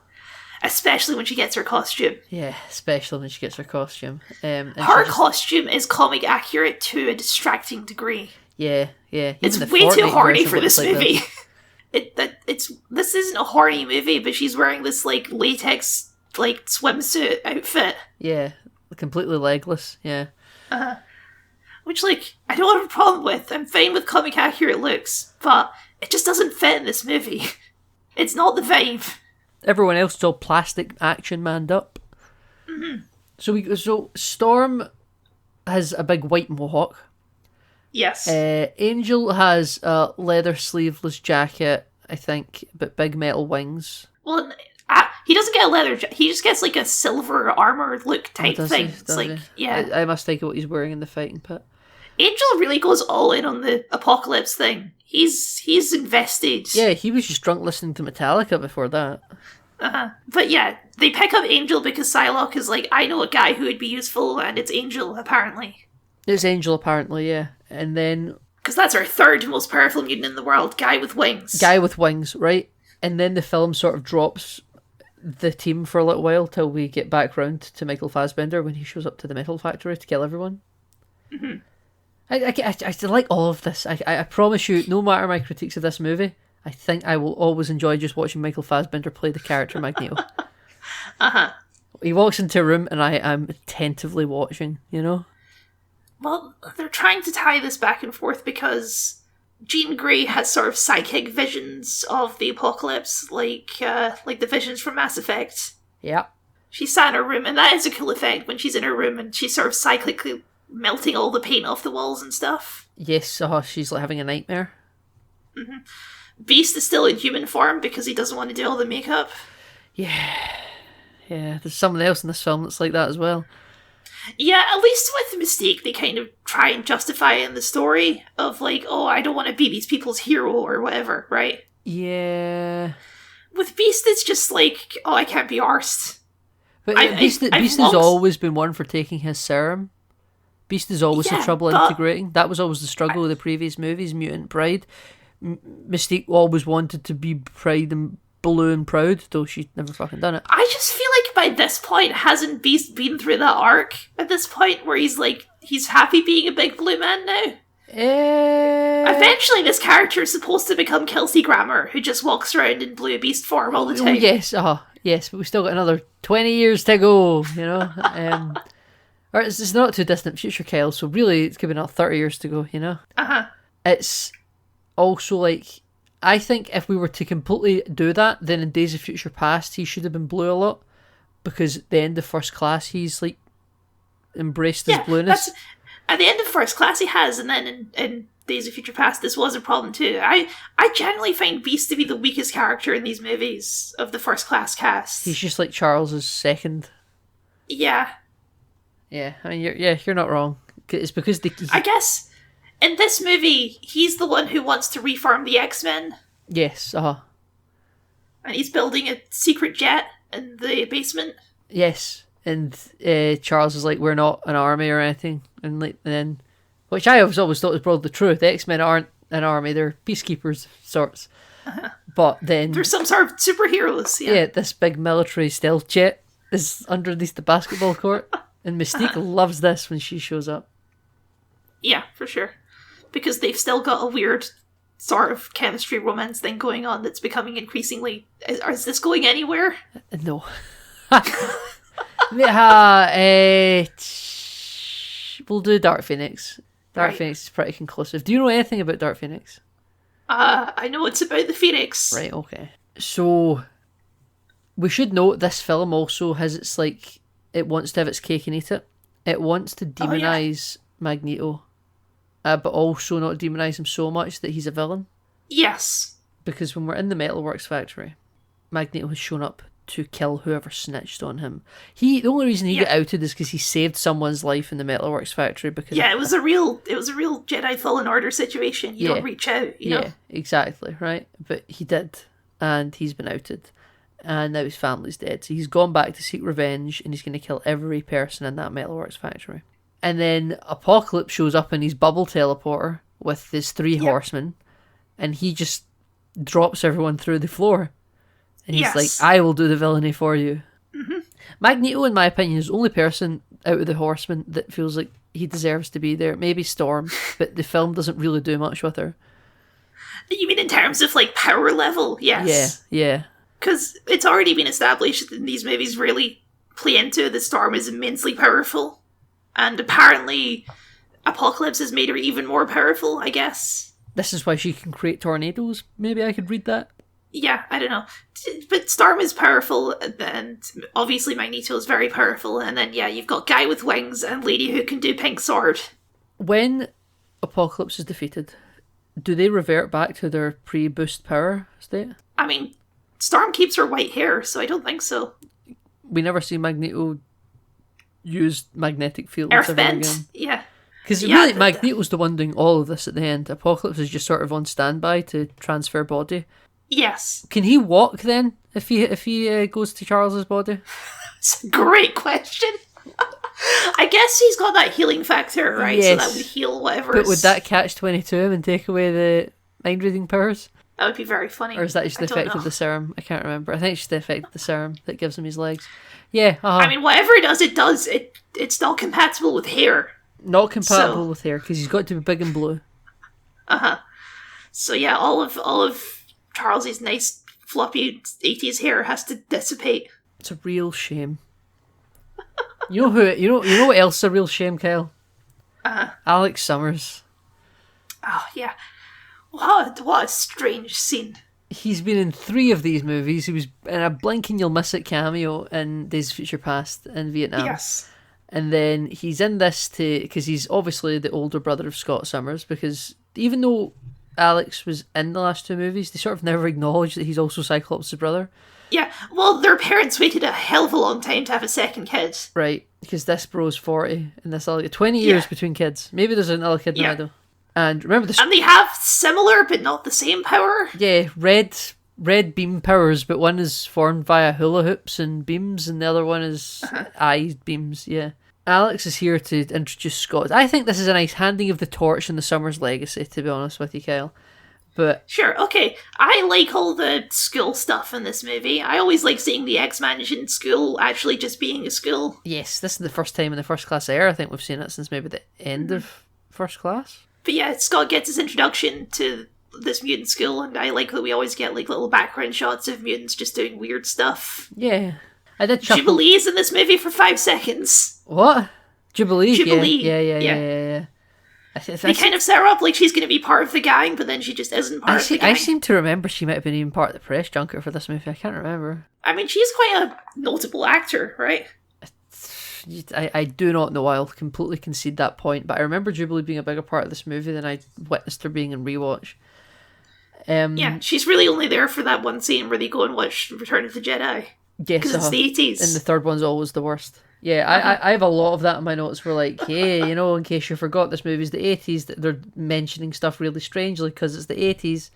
Especially when she gets her costume. Yeah, especially when she gets her costume. And Her she just- costume is comic accurate to a distracting degree. Yeah. It's Even the way too Fortnite horny version for this looks like movie. This isn't a horny movie, but she's wearing this like latex like swimsuit outfit, Yeah, completely legless. Yeah. which like I don't have a problem with. I'm fine with comic accurate looks, but it just doesn't fit in this movie. It's not the vibe. Everyone else is all plastic action manned up. Mm-hmm. So Storm has a big white mohawk. Yes. Angel has a leather sleeveless jacket, I think, but big metal wings. Well, he doesn't get a leather. He just gets like a silver armor look type Does thing. he? It's Does like he? yeah. I must think of what he's wearing in the fighting pit. Angel really goes all in on the apocalypse thing. He's invested. Yeah, he was just drunk listening to Metallica before that. But yeah, they pick up Angel because Psylocke is like, I know a guy who would be useful, and it's Angel, apparently. It's Angel, apparently, yeah. And then Because that's our third most powerful mutant in the world, guy with wings. guy with wings, right? And then the film sort of drops the team for a little while till we get back round to Michael Fassbender when he shows up to the metal factory to kill everyone. Mm-hmm. I like all of this. I promise you, no matter my critiques of this movie, I think I will always enjoy just watching Michael Fassbender play the character Magneto. He walks into a room and I am attentively watching, you know? Well, they're trying to tie this back and forth because Jean Grey has sort of psychic visions of the apocalypse, like the visions from Mass Effect. Yeah. She sat in her room, and that is a cool effect when she's in her room and she's sort of cyclically melting all the paint off the walls and stuff. Yes, she's like having a nightmare. Beast is still in human form because he doesn't want to do all the makeup. Yeah, there's someone else in this film that's like that as well. Yeah, at least with Mystique, they kind of try and justify it in the story of like, oh, I don't want to be these people's hero or whatever, right? Yeah. With Beast, it's just like, oh, I can't be arsed. But I've Beast has lost- always been one for taking his serum. Beast is always had Yeah, trouble but- integrating. That was always the struggle with the previous movies, Mutant Pride. Mystique always wanted to be Pride and blue and proud, though she'd never fucking done it. I just feel like by this point, hasn't Beast been through that arc at this point where he's like, he's happy being a big blue man now? Eventually, this character is supposed to become Kelsey Grammer, who just walks around in blue beast form all the time. Yes, yes, but we still got another 20 years to go, you know? Or it's not too distant future, Kyle, so really it's going to be another 30 years to go, you know? Uh-huh. It's also like, I think if we were to completely do that, then in Days of Future Past, he should have been blue a lot, because at the end of First Class, he's like embraced his blueness. At the end of First Class, he has, and then in Days of Future Past, this was a problem too. I generally find Beast to be the weakest character in these movies of the First Class cast. He's just like Charles's second. Yeah. Yeah, I mean, you're not wrong. It's because I guess in this movie, he's the one who wants to reform the X-Men. Yes, And he's building a secret jet in the basement. Yes, and Charles is like, we're not an army or anything, and then, which I always thought was probably true. The X-Men aren't an army; they're peacekeepers of sorts. Uh-huh. But then they're some sort of superheroes. Yeah, this big military stealth jet is underneath the basketball court, and Mystique loves this when she shows up. Yeah, for sure, because they've still got a weird sort of chemistry romance thing going on that's becoming increasingly... Is this going anywhere? No. We'll do Dark Phoenix. Dark Phoenix is pretty conclusive. Do you know anything about Dark Phoenix? I know it's about the Phoenix. Right, okay. So, we should note this film also has its, like, it wants to have its cake and eat it. It wants to demonise Magneto, but also not demonise him so much that he's a villain. Yes. Because when we're in the Metalworks factory, Magneto has shown up to kill whoever snitched on him. The only reason he got outed is because he saved someone's life in the Metalworks factory. Because it was a real Jedi Fallen Order situation. You don't reach out, you know? Yeah, exactly, right? But he did, and he's been outed, and now his family's dead. So he's gone back to seek revenge, and he's going to kill every person in that Metalworks factory. And then Apocalypse shows up in his bubble teleporter with his 3 horsemen, and he just drops everyone through the floor. And he's like, I will do the villainy for you. Mm-hmm. Magneto, in my opinion, is the only person out of the horsemen that feels like he deserves to be there. Maybe Storm, but the film doesn't really do much with her. You mean in terms of, like, power level? Yes. Yeah. Because it's already been established that these movies really play into that Storm is immensely powerful. And apparently Apocalypse has made her even more powerful, I guess. This is why she can create tornadoes. Maybe I could read that. Yeah, I don't know. But Storm is powerful, and obviously Magneto is very powerful, and then, you've got Guy with wings and Lady who can do pink sword. When Apocalypse is defeated, do they revert back to their pre-boost power state? I mean, Storm keeps her white hair, so I don't think so. We never see Magneto use magnetic fields ever again. Yeah. Because really, Magneto's the one doing all of this at the end. Apocalypse is just sort of on standby to transfer body. Yes. Can he walk then if he goes to Charles's body? It's a great question. I guess he's got that healing factor, right? Yes. So that would heal whatever. But would that catch 22 him and take away the mind reading powers? That would be very funny. Or is that just the effect of the serum? I can't remember. I think it's just the effect of the serum that gives him his legs. Yeah. I mean, whatever it does. It's not compatible with hair. Not compatible with hair because he's got to be big and blue. So yeah, all of Charles's nice floppy 80s hair has to dissipate. It's a real shame. You know what else is a real shame, Kyle? Alex Summers. Oh yeah. What a strange scene. He's been in 3 of these movies. He was in a blink and you'll miss it cameo in Days of Future Past in Vietnam. Yes. And then he's in this because he's obviously the older brother of Scott Summers, because even though Alex was in the last 2 movies, they sort of never acknowledged that he's also Cyclops' brother. Yeah, well, their parents waited a hell of a long time to have a second kid. Right, because this bro's 40 and this other 20 years between kids. Maybe there's another kid in the middle. And remember this. And they have similar but not the same power. Yeah, red beam powers, but one is formed via hula hoops and beams, and the other one is eye beams. Yeah. Alex is here to introduce Scott. I think this is a nice handing of the torch in the Summers legacy, to be honest with you, Kyle. But sure, okay. I like all the school stuff in this movie. I always like seeing the X-Mansion school actually just being a school. Yes, this is the first time in the First Class era I think we've seen it since maybe the end of First Class. But yeah, Scott gets his introduction to this mutant school, and I like that we always get like little background shots of mutants just doing weird stuff. Yeah. I did chuckle. Jubilee's in this movie for 5 seconds. What? Jubilee? Jubilee. Yeah. They kind of set her up like she's going to be part of the gang, but then she just isn't part of the gang. I seem to remember she might have been even part of the press junket for this movie. I can't remember. I mean, she's quite a notable actor, right? I do not know. I'll completely concede that point, but I remember Jubilee being a bigger part of this movie than I witnessed her being in rewatch. Yeah, she's really only there for that one scene where they go and watch Return of the Jedi. Yes, because it's the 80s. And the third one's always the worst. Yeah, I have a lot of that in my notes where like, hey, in case you forgot, this movie's the 80s, that they're mentioning stuff really strangely because it's the 80s.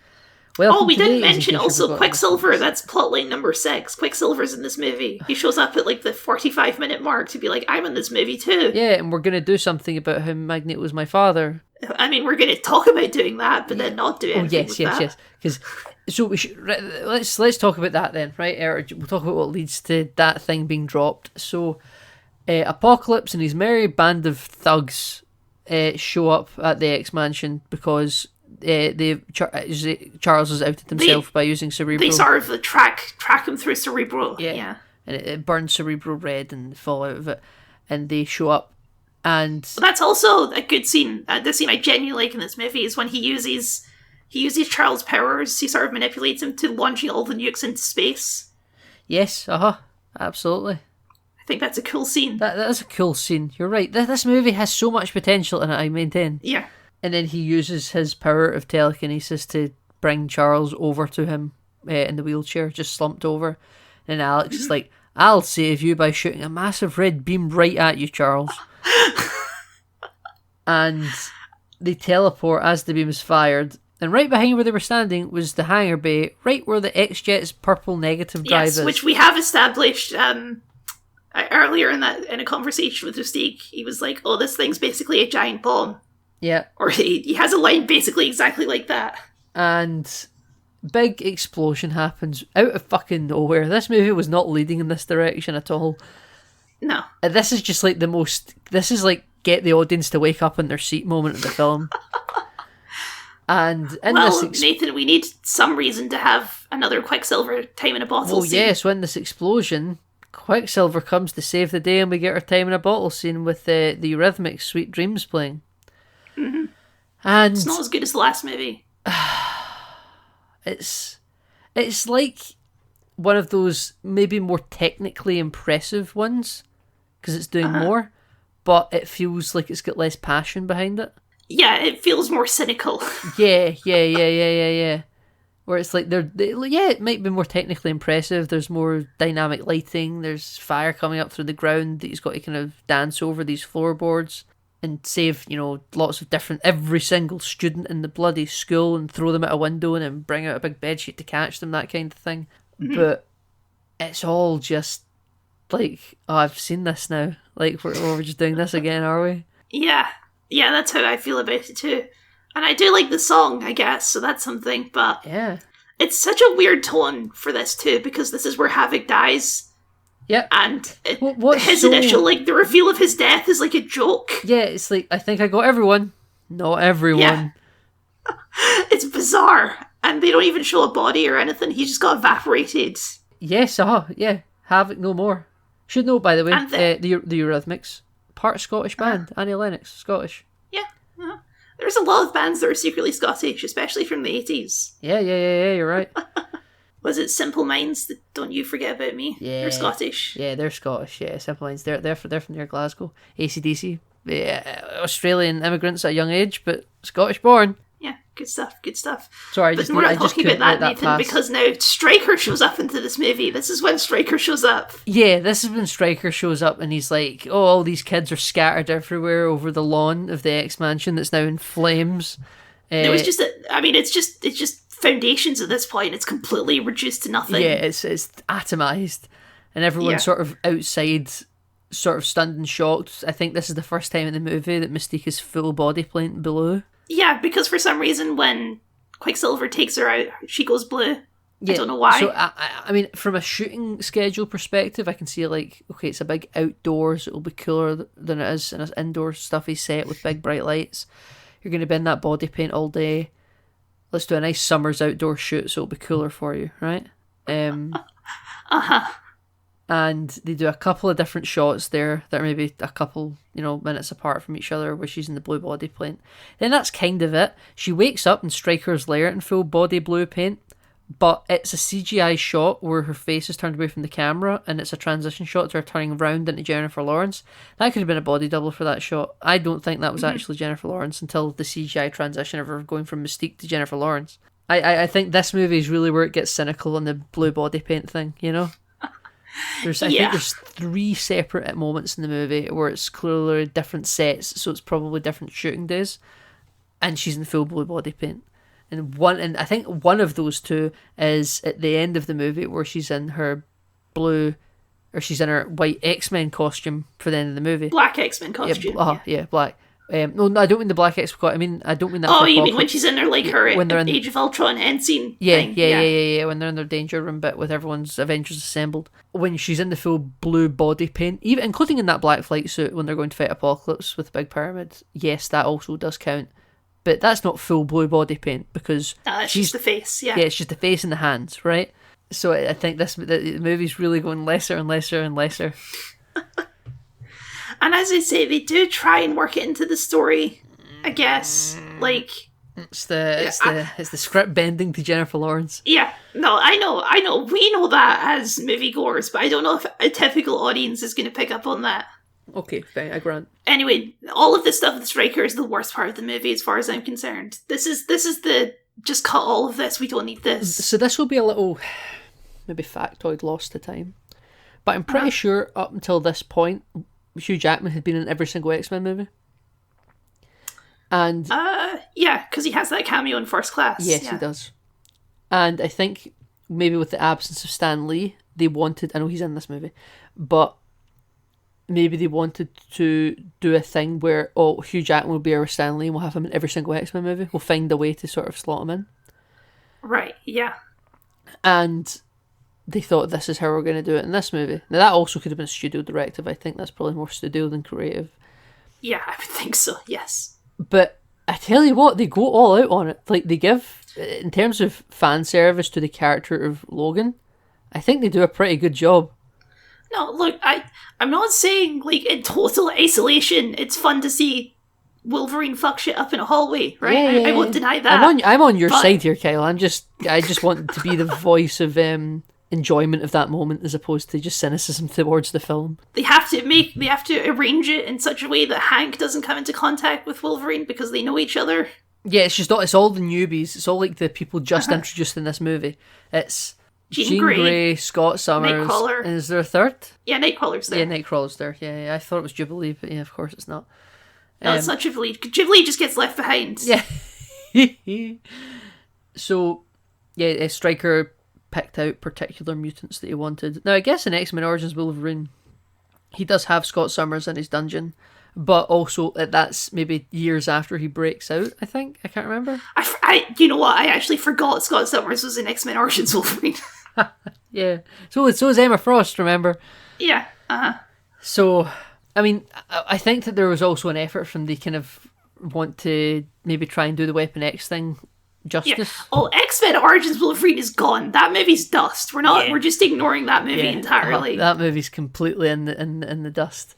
Well, we didn't mention also Quicksilver. That's plotline number 6. Quicksilver's in this movie. He shows up at like the 45-minute mark to be like, I'm in this movie too. Yeah, and we're going to do something about how Magneto was my father. I mean, we're going to talk about doing that, but then not do anything with that. Yes. Because so we should let's talk about that then, right? We'll talk about what leads to that thing being dropped. So, Apocalypse and his merry band of thugs show up at the X Mansion because Charles has outed himself by using Cerebro. They sort of track him through Cerebro. Yeah. And it burns Cerebro red and they fall out of it, and they show up. And that's also a good scene. The scene I genuinely like in this movie is when he uses Charles' powers. He sort of manipulates him to launching all the nukes into space. Yes, absolutely. I think that's a cool scene. That is a cool scene. You're right. This movie has so much potential in it, I maintain. Yeah. And then he uses his power of telekinesis to bring Charles over to him in the wheelchair, just slumped over. And Alex is like, I'll save you by shooting a massive red beam right at you, Charles. And they teleport as the beam is fired. And right behind where they were standing was the hangar bay, right where the X-Jet's purple negative drive is. Yes, which we have established earlier in a conversation with Rustique. He was like, oh, this thing's basically a giant bomb. Yeah. Or he has a line basically exactly like that. And big explosion happens out of fucking nowhere. This movie was not leading in this direction at all. No. This is just like this is like get the audience to wake up in their seat moment of the film. And in Nathan, we need some reason to have another Quicksilver time in a bottle scene. Yeah, so in this explosion, Quicksilver comes to save the day and we get our time in a bottle scene with the Eurythmics' Sweet Dreams playing. Mm-hmm. And it's not as good as the last movie. It's like one of those maybe more technically impressive ones because it's doing more, but it feels like it's got less passion behind it. Yeah, it feels more cynical. Yeah. Where it's like it might be more technically impressive. There's more dynamic lighting. There's fire coming up through the ground that he's got to kind of dance over these floorboards and save, lots of every single student in the bloody school and throw them out a window and then bring out a big bedsheet to catch them, that kind of thing. Mm-hmm. But it's all just like, oh, I've seen this now. Like, we're just doing this again, are we? Yeah, that's how I feel about it too. And I do like the song, I guess, so that's something, but yeah, it's such a weird tone for this too, because this is where Havoc dies. Yeah, and his initial, the reveal of his death is like a joke. Yeah, it's like, I think I got everyone. Not everyone. Yeah. It's bizarre. And they don't even show a body or anything. He just got evaporated. Yes, yeah. Havoc no more. Should know, by the way, the Eurythmics, part Scottish band. Annie Lennox, Scottish. Yeah. Uh-huh. There's a lot of bands that are secretly Scottish, especially from the 80s. Yeah, you're right. Was it Simple Minds? Don't You Forget About Me? Yeah. They're Scottish. Yeah, they're Scottish. Yeah, Simple Minds. They're from near Glasgow. AC/DC. Yeah, Australian immigrants at a young age, but Scottish born. Yeah, good stuff. Sorry, we're not talking about that, Nathan, because now Stryker shows up into this movie. This is when Stryker shows up. Yeah, this is when Stryker shows up and he's like, oh, all these kids are scattered everywhere over the lawn of the X-Mansion that's now in flames. It was just, it's just foundations at this point. It's completely reduced to nothing. Yeah, it's atomized. And everyone's sort of outside, sort of stunned and shocked. I think this is the first time in the movie that Mystique is full body paint blue. Yeah, because for some reason when Quicksilver takes her out, she goes blue. Yeah, I don't know why. So, I mean, from a shooting schedule perspective, I can see okay, it's a big outdoors, it'll be cooler than it is in an indoor stuffy set with big bright lights. you're going to be in that body paint all day. Let's do a nice summer's outdoor shoot so it'll be cooler for you, right? And they do a couple of different shots there that are maybe a couple, minutes apart from each other where she's in the blue body paint. Then that's kind of it. She wakes up in Stryker's lair in full body blue paint, but it's a CGI shot where her face is turned away from the camera and it's a transition shot to her turning round into Jennifer Lawrence. That could have been a body double for that shot. I don't think that was actually Jennifer Lawrence until the CGI transition of her going from Mystique to Jennifer Lawrence. I think this movie is really where it gets cynical on the blue body paint thing, I think there's 3 separate moments in the movie where it's clearly different sets, so it's probably different shooting days, and she's in full blue body paint. And I think one of those 2 is at the end of the movie where she's in her she's in her white X-Men costume for the end of the movie. Black X-Men costume. Yeah, black. No, I don't mean the black X-Men. I don't mean that. Oh, you mean when she's in her Age of Ultron end scene? Yeah. When they're in their danger room bit with everyone's Avengers assembled. When she's in the full blue body paint, even including in that black flight suit when they're going to fight Apocalypse with the big pyramid. Yes, that also does count. But that's not full blue body paint because she's just the face. Yeah, it's just the face and the hands, right? So I think the movie's really going lesser and lesser and lesser. And as I say, they do try and work it into the story, I guess. Like it's the script bending to Jennifer Lawrence. Yeah, no, I know. We know that as moviegoers, but I don't know if a typical audience is going to pick up on that. Okay, fine, I grant. Anyway, all of this stuff with Stryker is the worst part of the movie, as far as I'm concerned. This is the just cut all of this. We don't need this. So this will be a little maybe factoid lost to time, but I'm pretty sure up until this point, Hugh Jackman had been in every single X-Men movie. And yeah, because he has that cameo in First Class. Yes, he does. And I think maybe with the absence of Stan Lee, they wanted, I know he's in this movie, but maybe they wanted to do a thing where, Hugh Jackman will be our Stan Lee and we'll have him in every single X-Men movie. We'll find a way to sort of slot him in. Right, yeah. And they thought this is how we're going to do it in this movie. Now that also could have been studio directive. I think that's probably more studio than creative. Yeah, I would think so, yes. But I tell you what, they go all out on it. Like, they give, in terms of fan service to the character of Logan, I think they do a pretty good job. No, look, I'm not saying, like, in total isolation, it's fun to see Wolverine fuck shit up in a hallway, right? Yeah, I won't deny that. I'm on your side here, Kyle. I just want to be the voice of enjoyment of that moment as opposed to just cynicism towards the film. They have to arrange it in such a way that Hank doesn't come into contact with Wolverine because they know each other. Yeah, it's all the newbies. It's all like the people just introduced in this movie. It's Jean Grey, Scott Summers, Nightcrawler. And is there a third? Yeah, Nightcrawler's there. Yeah, Nightcrawler's there. Yeah, I thought it was Jubilee, but yeah, of course it's not. No, it's not Jubilee. Jubilee just gets left behind. Yeah. So, yeah, Stryker picked out particular mutants that he wanted. Now, I guess in X-Men Origins Wolverine, he does have Scott Summers in his dungeon, but also that's maybe years after he breaks out, I think. I can't remember. You know what? I actually forgot Scott Summers was in X-Men Origins Wolverine. Yeah. So is Emma Frost, remember? Yeah. So, I mean, I think that there was also an effort from the kind of want to maybe try and do the Weapon X thing justice. Yeah. Oh, X-Men Origins Wolverine is gone. That movie's dust. We're just ignoring that movie entirely. That movie's completely in the dust.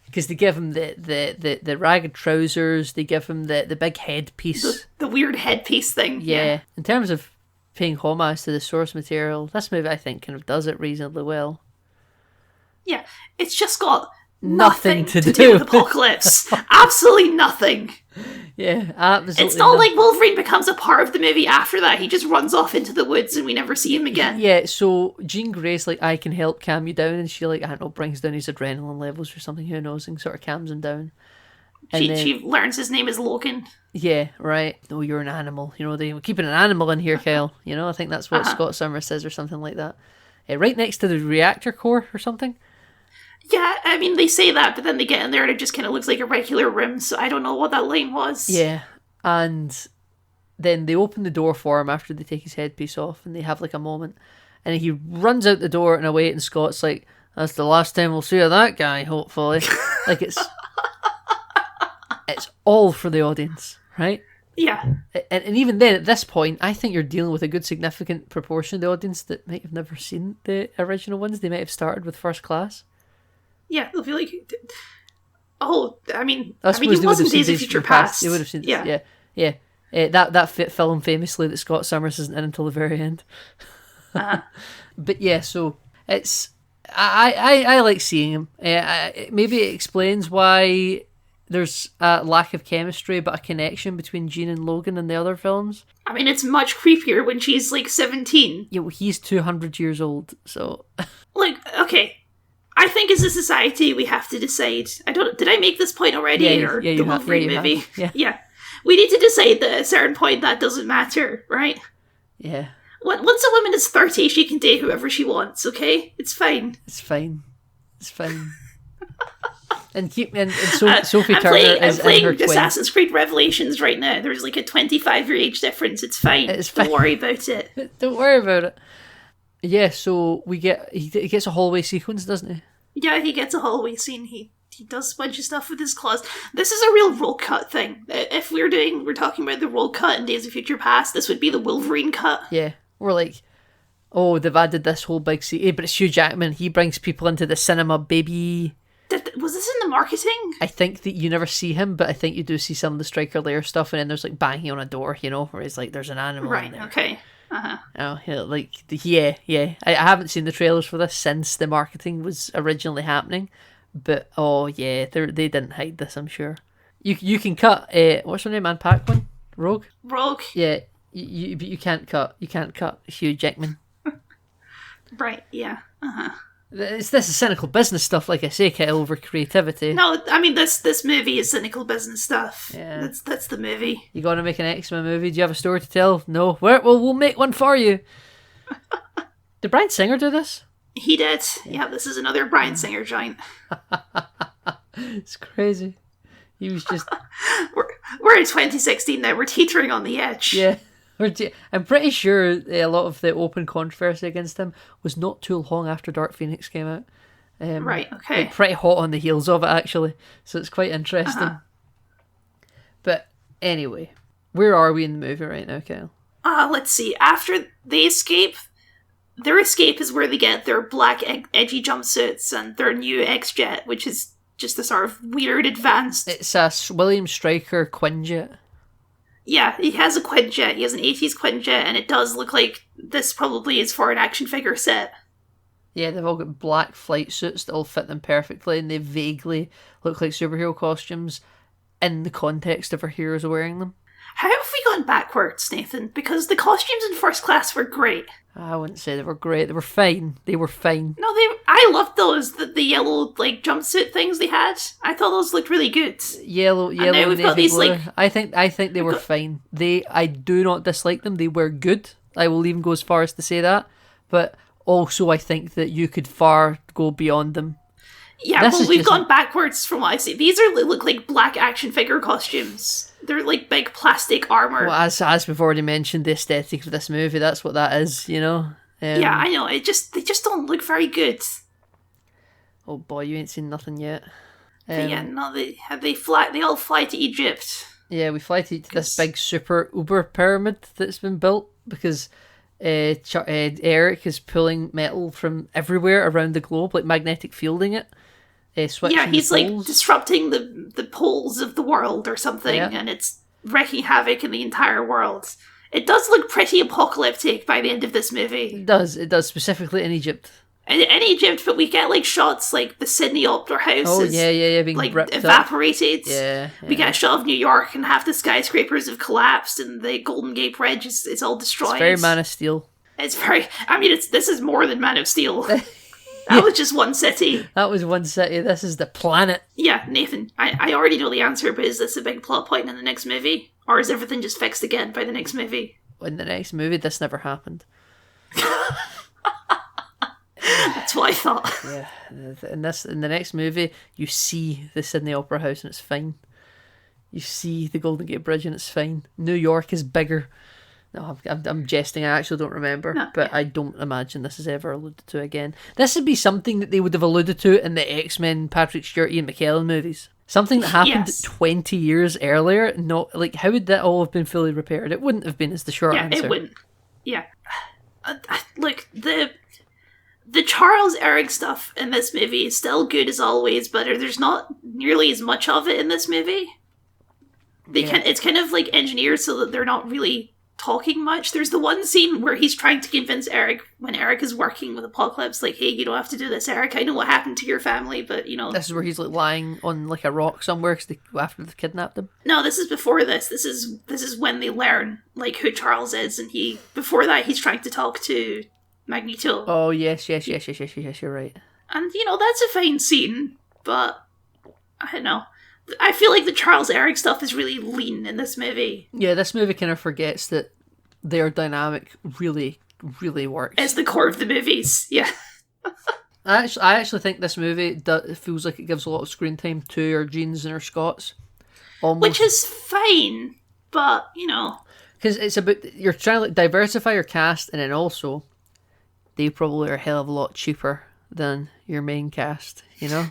Because they give him the ragged trousers, they give him the big headpiece. The weird headpiece thing. Yeah. In terms of paying homage to the source material, this movie I think kind of does it reasonably well. Yeah. It's just got nothing to do do with Apocalypse. Absolutely nothing. Yeah, absolutely. It's not like Wolverine becomes a part of the movie after that. He just runs off into the woods and we never see him again. Yeah, so Jean Grey's like, I can help calm you down, and she, like, I don't know, brings down his adrenaline levels or something, who knows, and sort of calms him down. She learns his name is Logan. Yeah, right. No, you're an animal. You know, they're keeping an animal in here, Kyle. You know, I think that's what Scott Summers says or something like that. Right next to the reactor core or something. Yeah, I mean, they say that, but then they get in there and it just kind of looks like a regular room, so I don't know what that line was. Yeah, and then they open the door for him after they take his headpiece off, and they have, like, a moment. And he runs out the door and away, and Scott's like, that's the last time we'll see of that guy, hopefully. Like, it's all for the audience, right? Yeah. And even then, at this point, I think you're dealing with a good significant proportion of the audience that might have never seen the original ones. They might have started with First Class. Yeah, they'll be like, oh, I mean, I suppose it they would have wasn't seen Days of Future Past. They would have seen, Yeah. yeah. That film famously that Scott Summers isn't in until the very end. But yeah, so it's I like seeing him. Maybe it explains why there's a lack of chemistry, but a connection between Jean and Logan in the other films. I mean, it's much creepier when she's like 17. Yeah, well, he's 200 years old, so Like, okay, I think as a society we have to decide. Did I make this point already? Yeah, or yeah, the you have. Wolverine Yeah, you movie? have. Yeah. We need to decide that at a certain point that doesn't matter, right? yeah, Once a woman is 30, she can date whoever she wants, okay? It's fine. it's fine. Sophie I'm Turner playing is in her 20s. Assassin's Creed Revelations right now. There's like a 25-year age difference. It's fine. It's fine. Don't worry about it. Don't worry about it. Yeah, so he gets a hallway sequence, doesn't he? Yeah, he gets a hallway scene. He does a bunch of stuff with his claws. This is a real roll cut thing. If we're talking about the roll cut in Days of Future Past, this would be the Wolverine cut. Yeah, we're like, oh, they've added this whole big scene, but it's Hugh Jackman. He brings people into the cinema, baby. Was this in the marketing? I think that you never see him, but I think you do see some of the Stryker Lair stuff, and then there's like banging on a door, where he's like, there's an animal in Right, there. okay. Oh, yeah. I haven't seen the trailers for this since the marketing was originally happening, but oh yeah, they didn't hide this, I'm sure. You can cut. What's her name? Anne Paquin, Rogue. Rogue. Yeah, but you can't cut. You can't cut Hugh Jackman. Right, yeah. This is cynical business stuff, like I say, Kyle, over creativity. No, I mean, this movie is cynical business stuff. Yeah. That's the movie. You got to make an X-Men movie. Do you have a story to tell? No. Well, we'll make one for you. Did Bryan Singer do this? He did. Yeah, this is another Bryan Singer joint. It's crazy. He was just... We're in 2016 now. We're teetering on the edge. Yeah. I'm pretty sure a lot of the open controversy against him was not too long after Dark Phoenix came out. Right, okay. Like pretty hot on the heels of it, actually. So it's quite interesting. But anyway, where are we in the movie right now, Kyle? Let's see. After they escape, their escape is where they get their black edgy jumpsuits and their new X-Jet, which is just a sort of weird advanced... It's a William Stryker Quinjet. Yeah, he has a Quinjet. He has an 80s Quinjet, and it does look like this probably is for an action figure set. Yeah, they've all got black flight suits that all fit them perfectly, and they vaguely look like superhero costumes in the context of our heroes wearing them. How have we gone backwards, Nathan? Because the costumes in First Class were great. I wouldn't say they were great. They were fine. No, I loved those, the yellow, like, jumpsuit things they had. I thought those looked really good. Yellow, now we've navy got these, blue. like... I think they were fine. I do not dislike them. They were good. I will even go as far as to say that. But also, I think that you could far go beyond them. Yeah, well, we've gone backwards from what I see. These look like black action figure costumes. They're like big plastic armor. Well, as we've already mentioned, the aesthetic of this movie, that's what that is, Yeah, I know. They just don't look very good. Oh boy, you ain't seen nothing yet. But yeah, no, they all fly to Egypt. Yeah, we fly to this big super uber pyramid that's been built because Eric is pulling metal from everywhere around the globe, like magnetic fielding it. Yeah, he's like disrupting the poles of the world or something, and it's wreaking havoc in the entire world. It does look pretty apocalyptic by the end of this movie. It does, specifically in Egypt. In Egypt, but we get like shots like the Sydney Opera House being like ripped evaporated. Yeah. We get a shot of New York and half the skyscrapers have collapsed and the Golden Gate Bridge is all destroyed. It's very Man of Steel. It's very... I mean, this is more than Man of Steel. That was just one city. That was one city. This is the planet. Yeah, Nathan, I already know the answer, but is this a big plot point in the next movie? Or is everything just fixed again by the next movie? In the next movie, this never happened. That's what I thought. Yeah, in the next movie, you see the Sydney Opera House and it's fine. You see the Golden Gate Bridge and it's fine. New York is bigger. No, I'm jesting. I actually don't remember, I don't imagine this is ever alluded to again. This would be something that they would have alluded to in the X-Men, Patrick Stewart, Ian McKellen movies. Something that happened Yes. 20 years earlier, not like how would that all have been fully repaired? It wouldn't have been, is the short Yeah, answer. it wouldn't. Yeah. Look, the Charles Eric stuff in this movie is still good as always, but there's not nearly as much of it in this movie. It's kind of like engineered so that they're not really talking much. There's the one scene where he's trying to convince Eric, when Eric is working with Apocalypse, like, hey, you don't have to do this, Eric. I know what happened to your family, but, you know... This is where he's like lying on like a rock somewhere after they've kidnapped him. No, this is before this. This is when they learn, like, who Charles is, and before that, he's trying to talk to Magneto. Oh, yes, you're right. And, you know, that's a fine scene, but I don't know. I feel like the Charles Eric stuff is really lean in this movie. Yeah, this movie kind of forgets that their dynamic really, really works. It's the core of the movies, yeah. I actually think this movie feels like it gives a lot of screen time to our Jeans and our Scots. Almost. Which is fine, but, you know. Because it's about, you're trying to like diversify your cast, and then also, they probably are a hell of a lot cheaper than your main cast, you know?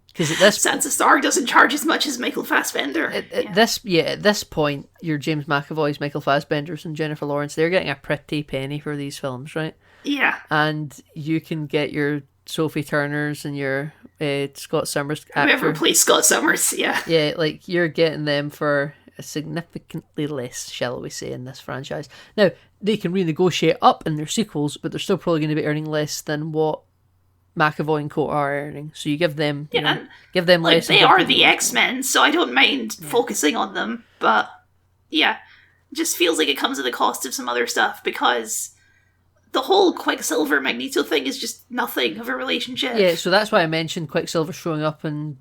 Because at this Sansa Stark doesn't charge as much as Michael Fassbender. At this point, your James McAvoy's, Michael Fassbender's, and Jennifer Lawrence, they're getting a pretty penny for these films, right? Yeah. And you can get your Sophie Turners and your Scott Summers Whoever actor. plays Scott Summers, yeah. Yeah, like you're getting them for significantly less, shall we say, in this franchise. Now, they can renegotiate up in their sequels, but they're still probably going to be earning less than what McAvoy and Co are earning. So you give them, give them Like, less. they are the X-Men, so I don't mind focusing on them, but yeah, it just feels like it comes at the cost of some other stuff, because the whole Quicksilver Magneto thing is just nothing of a relationship. Yeah, so that's why I mentioned Quicksilver showing up in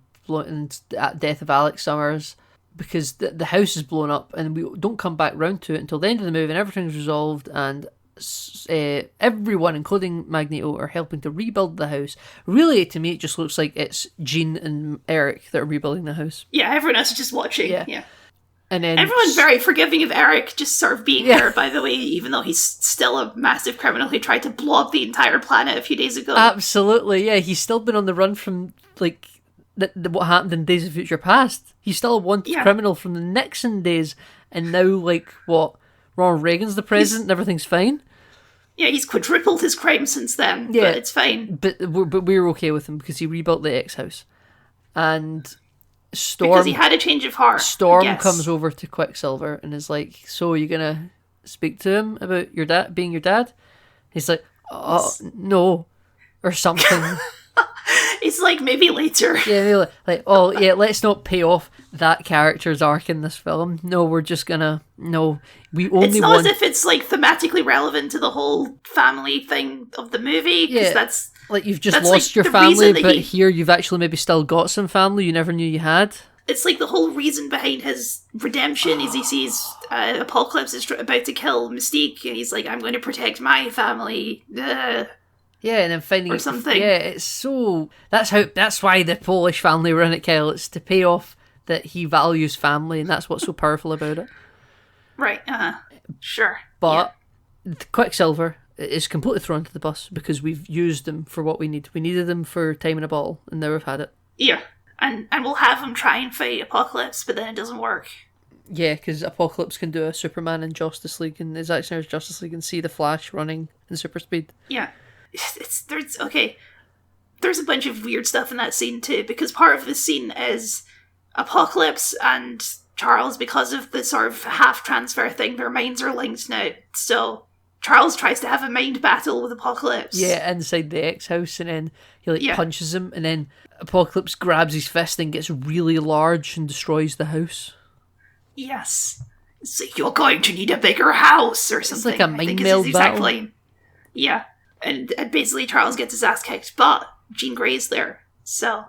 Death of Alex Summers, because the house is blown up and we don't come back round to it until the end of the movie and everything's resolved, and everyone, including Magneto, are helping to rebuild the house. Really, to me, it just looks like it's Jean and Eric that are rebuilding the house. Yeah, everyone else is just watching. Yeah. And then Everyone's very forgiving of Eric just sort of being there, by the way, even though he's still a massive criminal who tried to blow up the entire planet a few days ago. Absolutely, yeah. He's still been on the run from, like, what happened in Days of Future Past. He's still a wanted criminal from the Nixon days, and now, like, what? Ronald Reagan's the president and everything's fine? Yeah, he's quadrupled his crime since then, but it's fine. But we're okay with him because he rebuilt the X-House. And Storm... Because he had a change of heart. Storm comes over to Quicksilver and is like, so are you going to speak to him about your dad being your dad? He's like, oh, no. Or something. It's like, maybe later. Yeah, like, oh, yeah, let's not pay off that character's arc in this film. No, we're just gonna... No, we only It's not want... as if it's, like, thematically relevant to the whole family thing of the movie, because that's... Like, you've just that's, lost like, your the family, reason that but here you've actually maybe still got some family you never knew you had. It's like the whole reason behind his redemption is he sees Apocalypse is about to kill Mystique, and he's like, I'm going to protect my family. Yeah, and then finding or something. Yeah, it's so... That's why the Polish family were in it, Kyle. It's to pay off that he values family, and that's what's so powerful about it. Right, sure. But Quicksilver is completely thrown to the bus because we've used him for what we need. We needed him for time in a bottle, and now we've had it. Yeah, and we'll have him try and fight Apocalypse, but then it doesn't work. Yeah, because Apocalypse can do a Superman in Justice League, and Zack Snyder's Justice League, and see the Flash running in super speed. Yeah. There's a bunch of weird stuff in that scene too, because part of the scene is Apocalypse and Charles, because of the sort of half transfer thing, their minds are linked now. So Charles tries to have a mind battle with Apocalypse. Yeah, inside the X-House, and then he punches him, and then Apocalypse grabs his fist and gets really large and destroys the house. Yes. It's like, you're going to need a bigger house, or something. It's like a mind meld battle. Yeah. And basically Charles gets his ass kicked, but Jean Grey's there. So...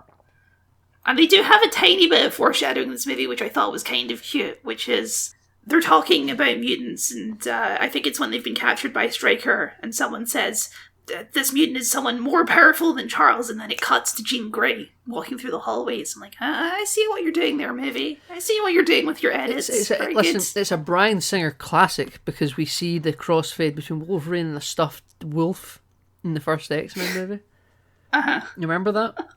And they do have a tiny bit of foreshadowing in this movie, which I thought was kind of cute, which is... They're talking about mutants, and I think it's when they've been captured by Stryker, and someone says, this mutant is someone more powerful than Charles, and then it cuts to Jean Grey walking through the hallways. I'm like, I see what you're doing there, movie. I see what you're doing with your edits. It's a Bryan Singer classic, because we see the crossfade between Wolverine and the stuffed wolf in the first X-Men movie. You remember that?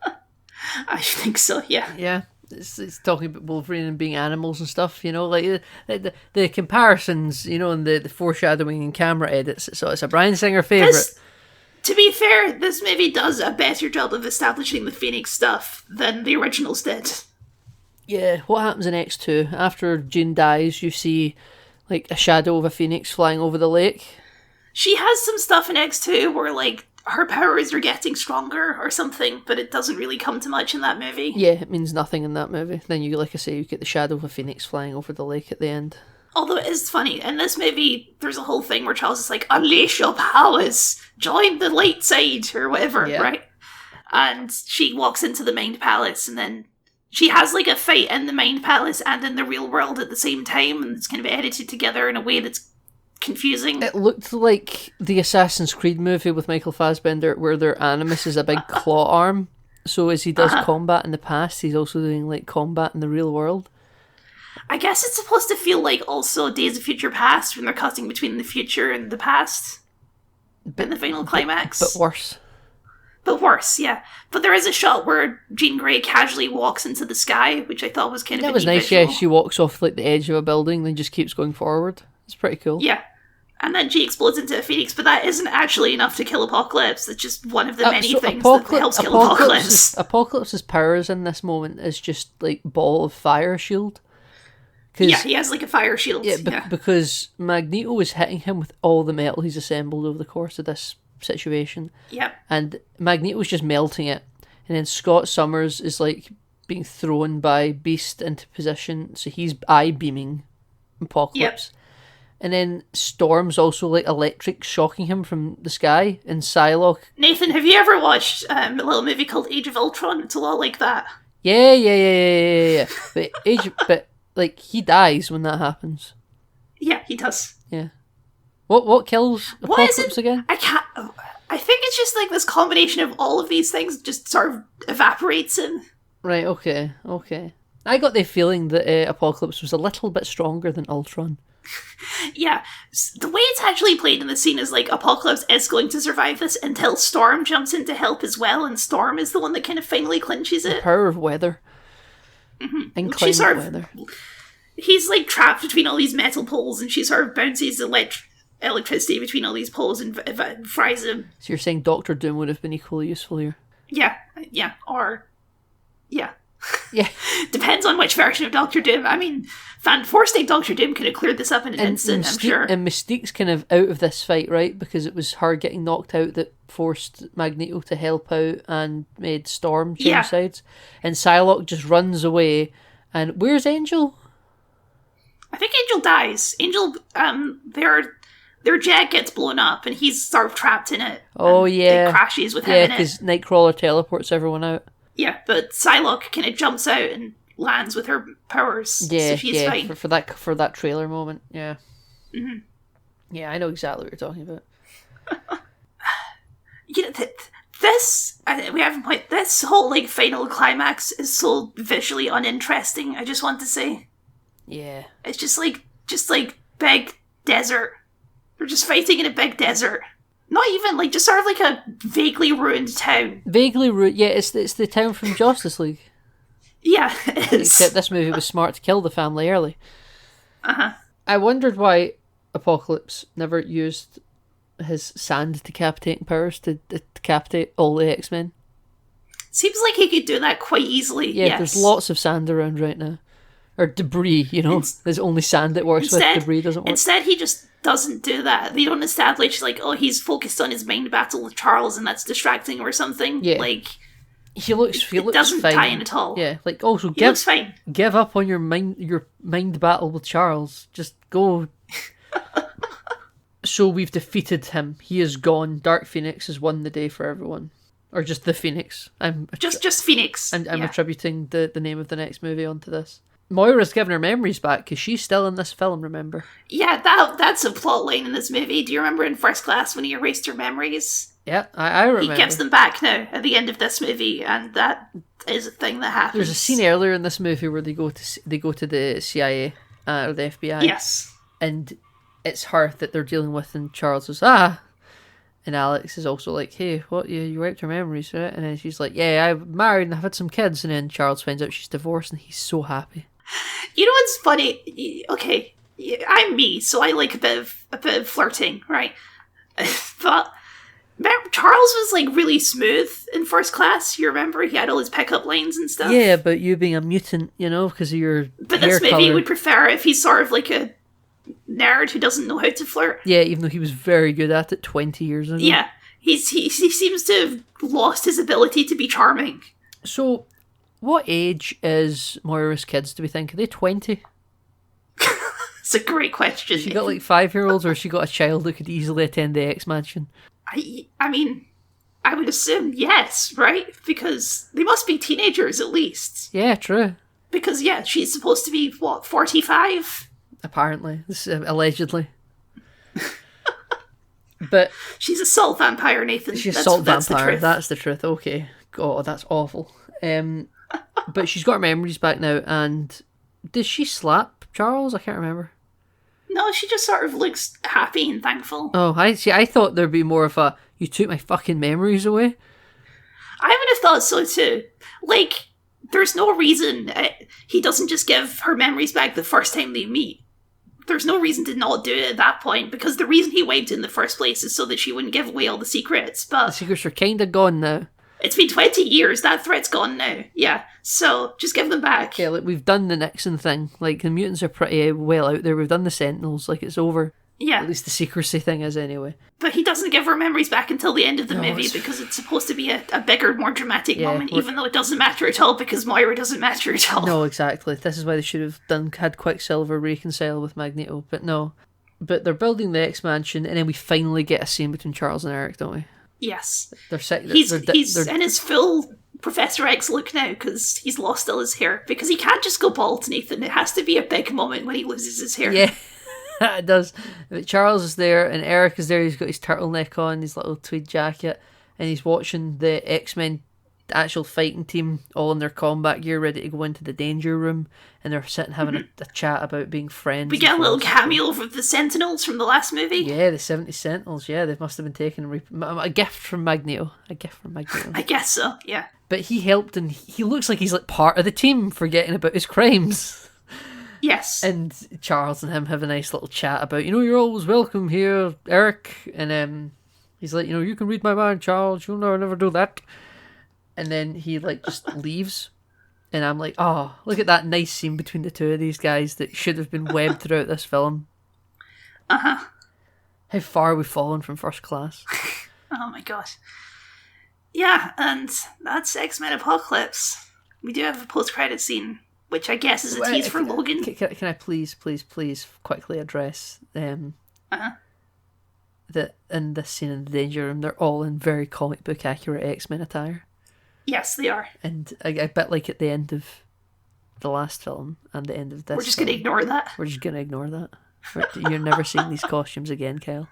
I think so, yeah. Yeah. It's talking about Wolverine and being animals and stuff, you know, like the comparisons, you know, and the foreshadowing and camera edits. So it's a Bryan Singer favourite. To be fair, this movie does a better job of establishing the Phoenix stuff than the originals did. Yeah, what happens in X2? After Jean dies, you see like a shadow of a phoenix flying over the lake. She has some stuff in X2 where, like, her powers are getting stronger or something, but it doesn't really come to much in that movie. Yeah, it means nothing in that movie. Then you, like I say, you get the shadow of a phoenix flying over the lake at the end. Although it is funny, in this movie, there's a whole thing where Charles is like, unleash your powers, join the light side, or whatever, Yeah. right? And she walks into the Mind Palace, and then she has, like, a fight in the Mind Palace and in the real world at the same time, and it's kind of edited together in a way that's confusing. It looked like the Assassin's Creed movie with Michael Fassbender, where their Animus is a big claw arm. So as he does combat in the past, he's also doing, like, combat in the real world. I guess it's supposed to feel like also Days of Future Past when they're cutting between the future and the past in the final climax. But worse. But worse, yeah. But there is a shot where Jean Grey casually walks into the sky, which I thought was kind of That a was neat nice, visual. yeah. She walks off like the edge of a building, then just keeps going forward. It's pretty cool. Yeah. And then she explodes into a phoenix, but that isn't actually enough to kill Apocalypse. It's just one of the many So things that helps kill Apocalypse. Apocalypse's powers in this moment is just like ball of fire shield. Yeah, he has like a fire shield. Yeah, because Magneto was hitting him with all the metal he's assembled over the course of this situation. Yep. And Magneto was just melting it. And then Scott Summers is like being thrown by Beast into position, so he's eye beaming Apocalypse. Yep. And then Storm's also like electric shocking him from the sky, and Psylocke. Nathan, have you ever watched a little movie called Age of Ultron? It's a lot like that. Yeah. But like he dies when that happens. Yeah, he does. Yeah. What kills What is Apocalypse it? again? I can't. I think it's just like this combination of all of these things just sort of evaporates in. Right. Okay. I got the feeling that Apocalypse was a little bit stronger than Ultron. Yeah, the way it's actually played in the scene is like Apocalypse is going to survive this until Storm jumps in to help as well, and Storm is the one that kind of finally clinches it. Power of weather. She sort of- Weather. He's like trapped between all these metal poles, and she sort of bounces electricity between all these poles and fries him. So you're saying Doctor Doom would have been equally useful here? Yeah. Yeah. Depends on which version of Doctor Doom. I mean, Four State Doctor Doom could have cleared this up in an instant, I'm sure. And Mystique's kind of out of this fight, right? Because it was her getting knocked out that forced Magneto to help out and made Storm change sides. And Psylocke just runs away. And where's Angel? I think Angel dies. Angel, their jet gets blown up, and he's sort of trapped in it. Oh, and yeah. it crashes with him Yeah, in it. because Nightcrawler teleports everyone out. Yeah, but Psylocke kind of jumps out and lands with her powers. Yeah, so she's fine. for that trailer moment, yeah. Mm-hmm. Yeah, I know exactly what you're talking about. You know, we haven't played this whole like final climax is so visually uninteresting. I just want to say, Yeah. it's just like big desert. They're just fighting in a big desert. Not even like just sort of like a vaguely ruined town. Yeah, it's the town from Justice League. Yeah, it is. Except this movie was smart to kill the family early. I wondered why Apocalypse never used his sand decapitating powers to decapitate all the X-Men. Seems like he could do that quite easily. Yeah, yes. there's lots of sand around right now. Or debris, you know. There's only sand that works with, debris doesn't work. Instead, he just doesn't do that. They don't establish, like, oh, he's focused on his mind battle with Charles and that's distracting or something. Yeah. Like, He looks doesn't fine. tie in at all. Yeah, like also He looks fine. give up on your mind battle with Charles. Just go. So we've defeated him. He is gone. Dark Phoenix has won the day for everyone, or just the Phoenix. Just Phoenix. I'm yeah. attributing the name of the next movie onto this. Moira's given her memories back because she's still in this film. Remember? Yeah, that's a plot line in this movie. Do you remember in First Class when he erased her memories? Yeah, I remember. He gives them back now at the end of this movie, and that is a thing that happens. There's a scene earlier in this movie where they go to the CIA or the FBI. Yes. And it's her that they're dealing with, and Charles goes, And Alex is also like, hey, what, you wiped her memories, right? And then she's like, yeah, I'm married and I've had some kids. And then Charles finds out she's divorced and he's so happy. You know what's funny? Okay, I'm me, so I like a bit of flirting, right? But Charles was like really smooth in First Class. You remember he had all his pickup lines and stuff. Yeah, but you being a mutant, because of your But hair this movie colour. would prefer if he's sort of like a nerd who doesn't know how to flirt. Yeah, even though he was very good at it 20 years ago. Yeah, he seems to have lost his ability to be charming. So, what age is Moira's kids, do we think? Are they 20? It's a great question. She got like 5-year-olds, or she got a child who could easily attend the X-Mansion? I mean, I would assume yes, right? Because they must be teenagers at least. Yeah, true. Because, yeah, she's supposed to be, 45? Apparently. This is, allegedly. But She's a salt vampire, Nathan. she's a That's- salt that's the vampire. truth. That's the truth. Okay. God, that's awful. But she's got her memories back now, and does she slap Charles? I can't remember. No, she just sort of looks happy and thankful. Oh, I see. I thought there'd be more of a, you took my fucking memories away. I would have thought so too. Like, there's no reason he doesn't just give her memories back the first time they meet. There's no reason to not do it at that point, because the reason he wiped in the first place is so that she wouldn't give away all the secrets. The But secrets are kind of gone now. it's been 20 years, that threat's gone now. Yeah, so just give them back. Yeah, like, we've done the Nixon thing. Like, the mutants are pretty well out there. We've done the Sentinels. Like, it's over. Yeah, At least the secrecy thing is, anyway. but he doesn't give her memories back until the end of the No, movie it's- because it's supposed to be a bigger, more dramatic Yeah, moment, we're- even though it doesn't matter at all because Moira doesn't matter at all. No, exactly. This is why they should have had Quicksilver reconcile with Magneto, but no. But they're building the X-Mansion, and then we finally get a scene between Charles and Eric, don't we? Yes. They're sick. He's in his full Professor X look now because he's lost all his hair. Because he can't just go bald, Nathan. It has to be a big moment when he loses his hair. Yeah, it does. But Charles is there, and Eric is there. He's got his turtleneck on, his little tweed jacket, and he's watching the X-Men actual fighting team all in their combat gear, ready to go into the danger room, and they're sitting having a chat about being friends. We get a and little friends. cameo of the Sentinels from the last movie. Yeah, the 70 Sentinels. Yeah, they must have been taken a gift from Magneto. A gift from Magneto. I guess so, yeah. But he helped, and he looks like he's like part of the team, forgetting about his crimes. Yes. And Charles and him have a nice little chat about, you're always welcome here, Eric. And he's like, you can read my mind, Charles. You'll never do that. And then he like just leaves. And I'm like, oh, look at that nice scene between the two of these guys that should have been webbed throughout this film. Uh-huh. How far we've fallen from First Class. Oh my god. Yeah, and that's X-Men Apocalypse. We do have a post-credit scene, which I guess is a tease for Logan. Can I please quickly address that in this scene in the danger room, they're all in very comic book accurate X-Men attire. Yes, they are. And a bit like at the end of the last film and the end of this We're just going to film, ignore that. We're just going to ignore that. You're never seeing these costumes again, Kyle.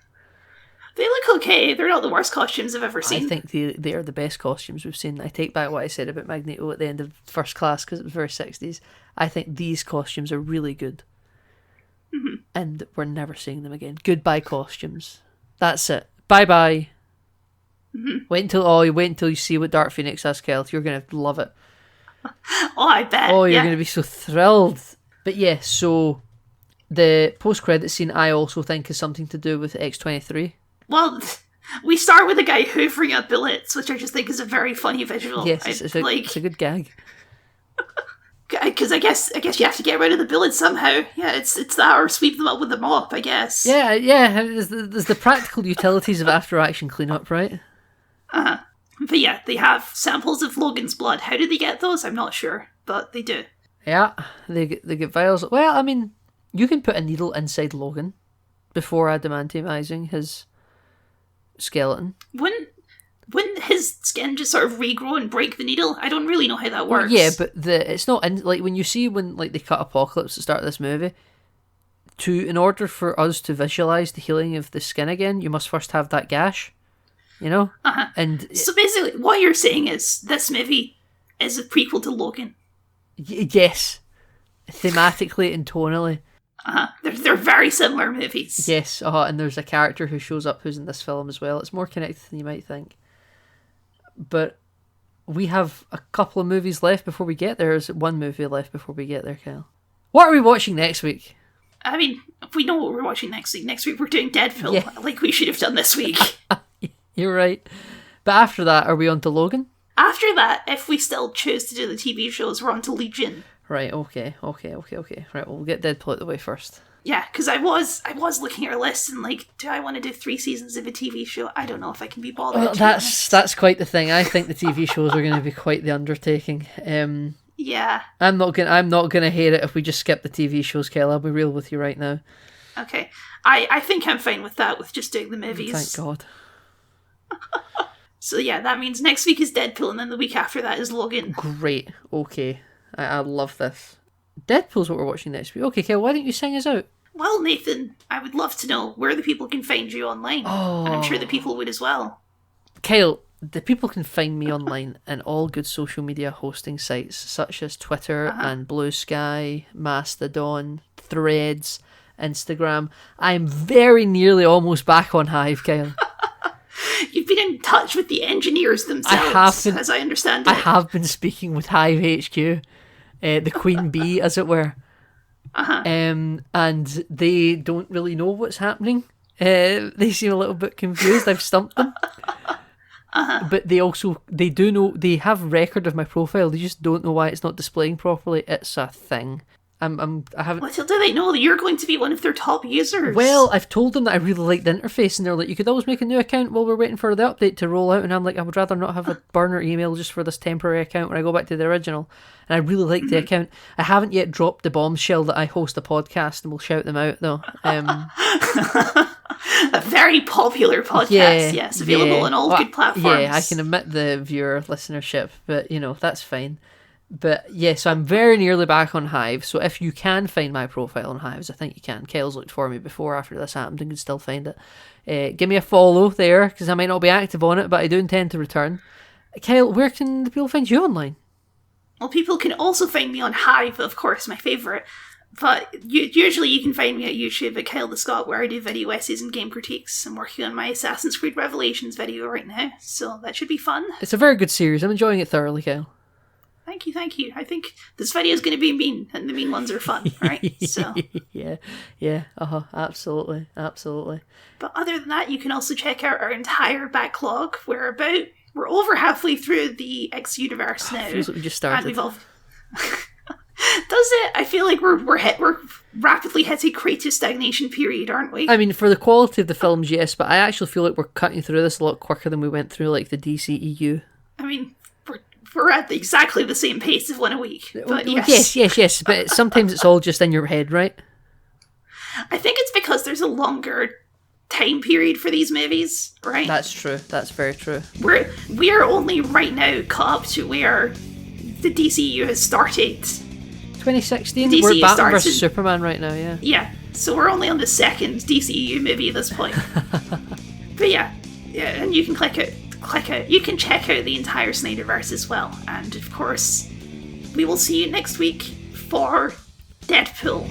They look okay. They're not the worst costumes I've ever seen. I think they are the best costumes we've seen. I take back what I said about Magneto at the end of First Class because it was very 60s. I think these costumes are really good. Mm-hmm. And we're never seeing them again. Goodbye, costumes. That's it. Bye-bye. Mm-hmm. Wait until you see what Dark Phoenix has, Kyle. You're going to love it. Oh, I bet. Oh, you're yeah. going to be so thrilled. But yeah, so the post-credit scene I also think is something to do with X-23. Well, we start with a guy hoovering up bullets, which I just think is a very funny visual. Yes, it's a good gag. Because I guess you have to get rid of the bullets somehow. Yeah, it's that or sweep them up with the mop, I guess. Yeah. There's the practical utilities of after-action cleanup, right? But yeah, they have samples of Logan's blood. How did they get those? I'm not sure, but they do. Yeah, they get vials. Well, I mean, you can put a needle inside Logan before adamantiumizing his skeleton. Wouldn't his skin just sort of regrow and break the needle? I don't really know how that Well, works. yeah, but it's not in, like when you see when like they cut Apocalypse at the start of this movie. In order for us to visualize the healing of the skin again, you must first have that gash. And So basically, what you're saying is this movie is a prequel to Logan. yes, thematically and tonally. They're very similar movies. Yes, and there's a character who shows up who's in this film as well. It's more connected than you might think. But we have a couple of movies left before we get there. Is it one movie left before we get there, Kyle? What are we watching next week? I mean, we know what we're watching next week. Next week we're doing Deadpool, Yeah. like we should have done this week. You're right. But after that, are we on to Logan? After that, if we still choose to do the TV shows, we're on to Legion. Right, okay. Right, well, we'll get Deadpool out the way first. Yeah, because I was looking at our list and like, do I want to do 3 seasons of a TV show? I don't know if I can be bothered. Well, to be honest. that's quite the thing. I think the TV shows are going to be quite the undertaking. Yeah. I'm not gonna hate it if we just skip the TV shows, Kyle. I'll be real with you right now. Okay. I think I'm fine with that, with just doing the movies. Thank God. So yeah, that means next week is Deadpool, and then the week after that is Logan. Great. Okay. I love this. Deadpool's what we're watching next week. Okay, Kyle, why don't you sing us out? Well, Nathan, I would love to know where the people can find you online. Oh. And I'm sure the people would as well. Kyle, the people can find me online in all good social media hosting sites such as Twitter and Blue Sky, Mastodon, Threads, Instagram. I'm very nearly almost back on Hive, Kyle. You've been in touch with the engineers themselves, as I understand it. I have been speaking with Hive HQ, the Queen Bee, as it were. And they don't really know what's happening. They seem a little bit confused. I've stumped them. But they do know, they have record of my profile. They just don't know why it's not displaying properly. It's a thing. I haven't. Little do they know that you're going to be one of their top users. Well, I've told them that I really like the interface, and they're like, you could always make a new account while we're waiting for the update to roll out. And I'm like, I would rather not have a burner email just for this temporary account when I go back to the original. And I really like the account. I haven't yet dropped the bombshell that I host a podcast, and we'll shout them out though. A very popular podcast, yes, available on all good platforms. Yeah, I can admit the viewer listenership, but that's fine. But yeah, so I'm very nearly back on Hive. So if you can find my profile on Hives, I think you can. Kyle's looked for me before after this happened and can still find it. Give me a follow there, because I might not be active on it, but I do intend to return. Kyle, where can the people find you online? Well, people can also find me on Hive, of course, my favourite. But usually you can find me at YouTube at Kyle the Scott, where I do video essays and game critiques. I'm working on my Assassin's Creed Revelations video right now, so that should be fun. It's a very good series. I'm enjoying it thoroughly, Kyle. Thank you. I think this video is going to be mean, and the mean ones are fun, right? So yeah, absolutely. But other than that, you can also check out our entire backlog. We're over halfway through the X universe now. Feels like we just started. And we've all... Does it? I feel like we're rapidly hitting creative stagnation period, aren't we? I mean, for the quality of the films, yes, but I actually feel like we're cutting through this a lot quicker than we went through like the DCEU. I mean, we're at exactly the same pace of one a week. But yes. Yes. But sometimes it's all just in your head, right? I think it's because there's a longer time period for these movies, right? That's true. That's very true. We are only right now caught up to where the DCU has started. 2016. DCU We're Batman starts vs Superman right now. Yeah. Yeah. So we're only on the second DCU movie at this point. But yeah, and you can click it. You can check out the entire Snyderverse as well. And of course, we will see you next week for Deadpool.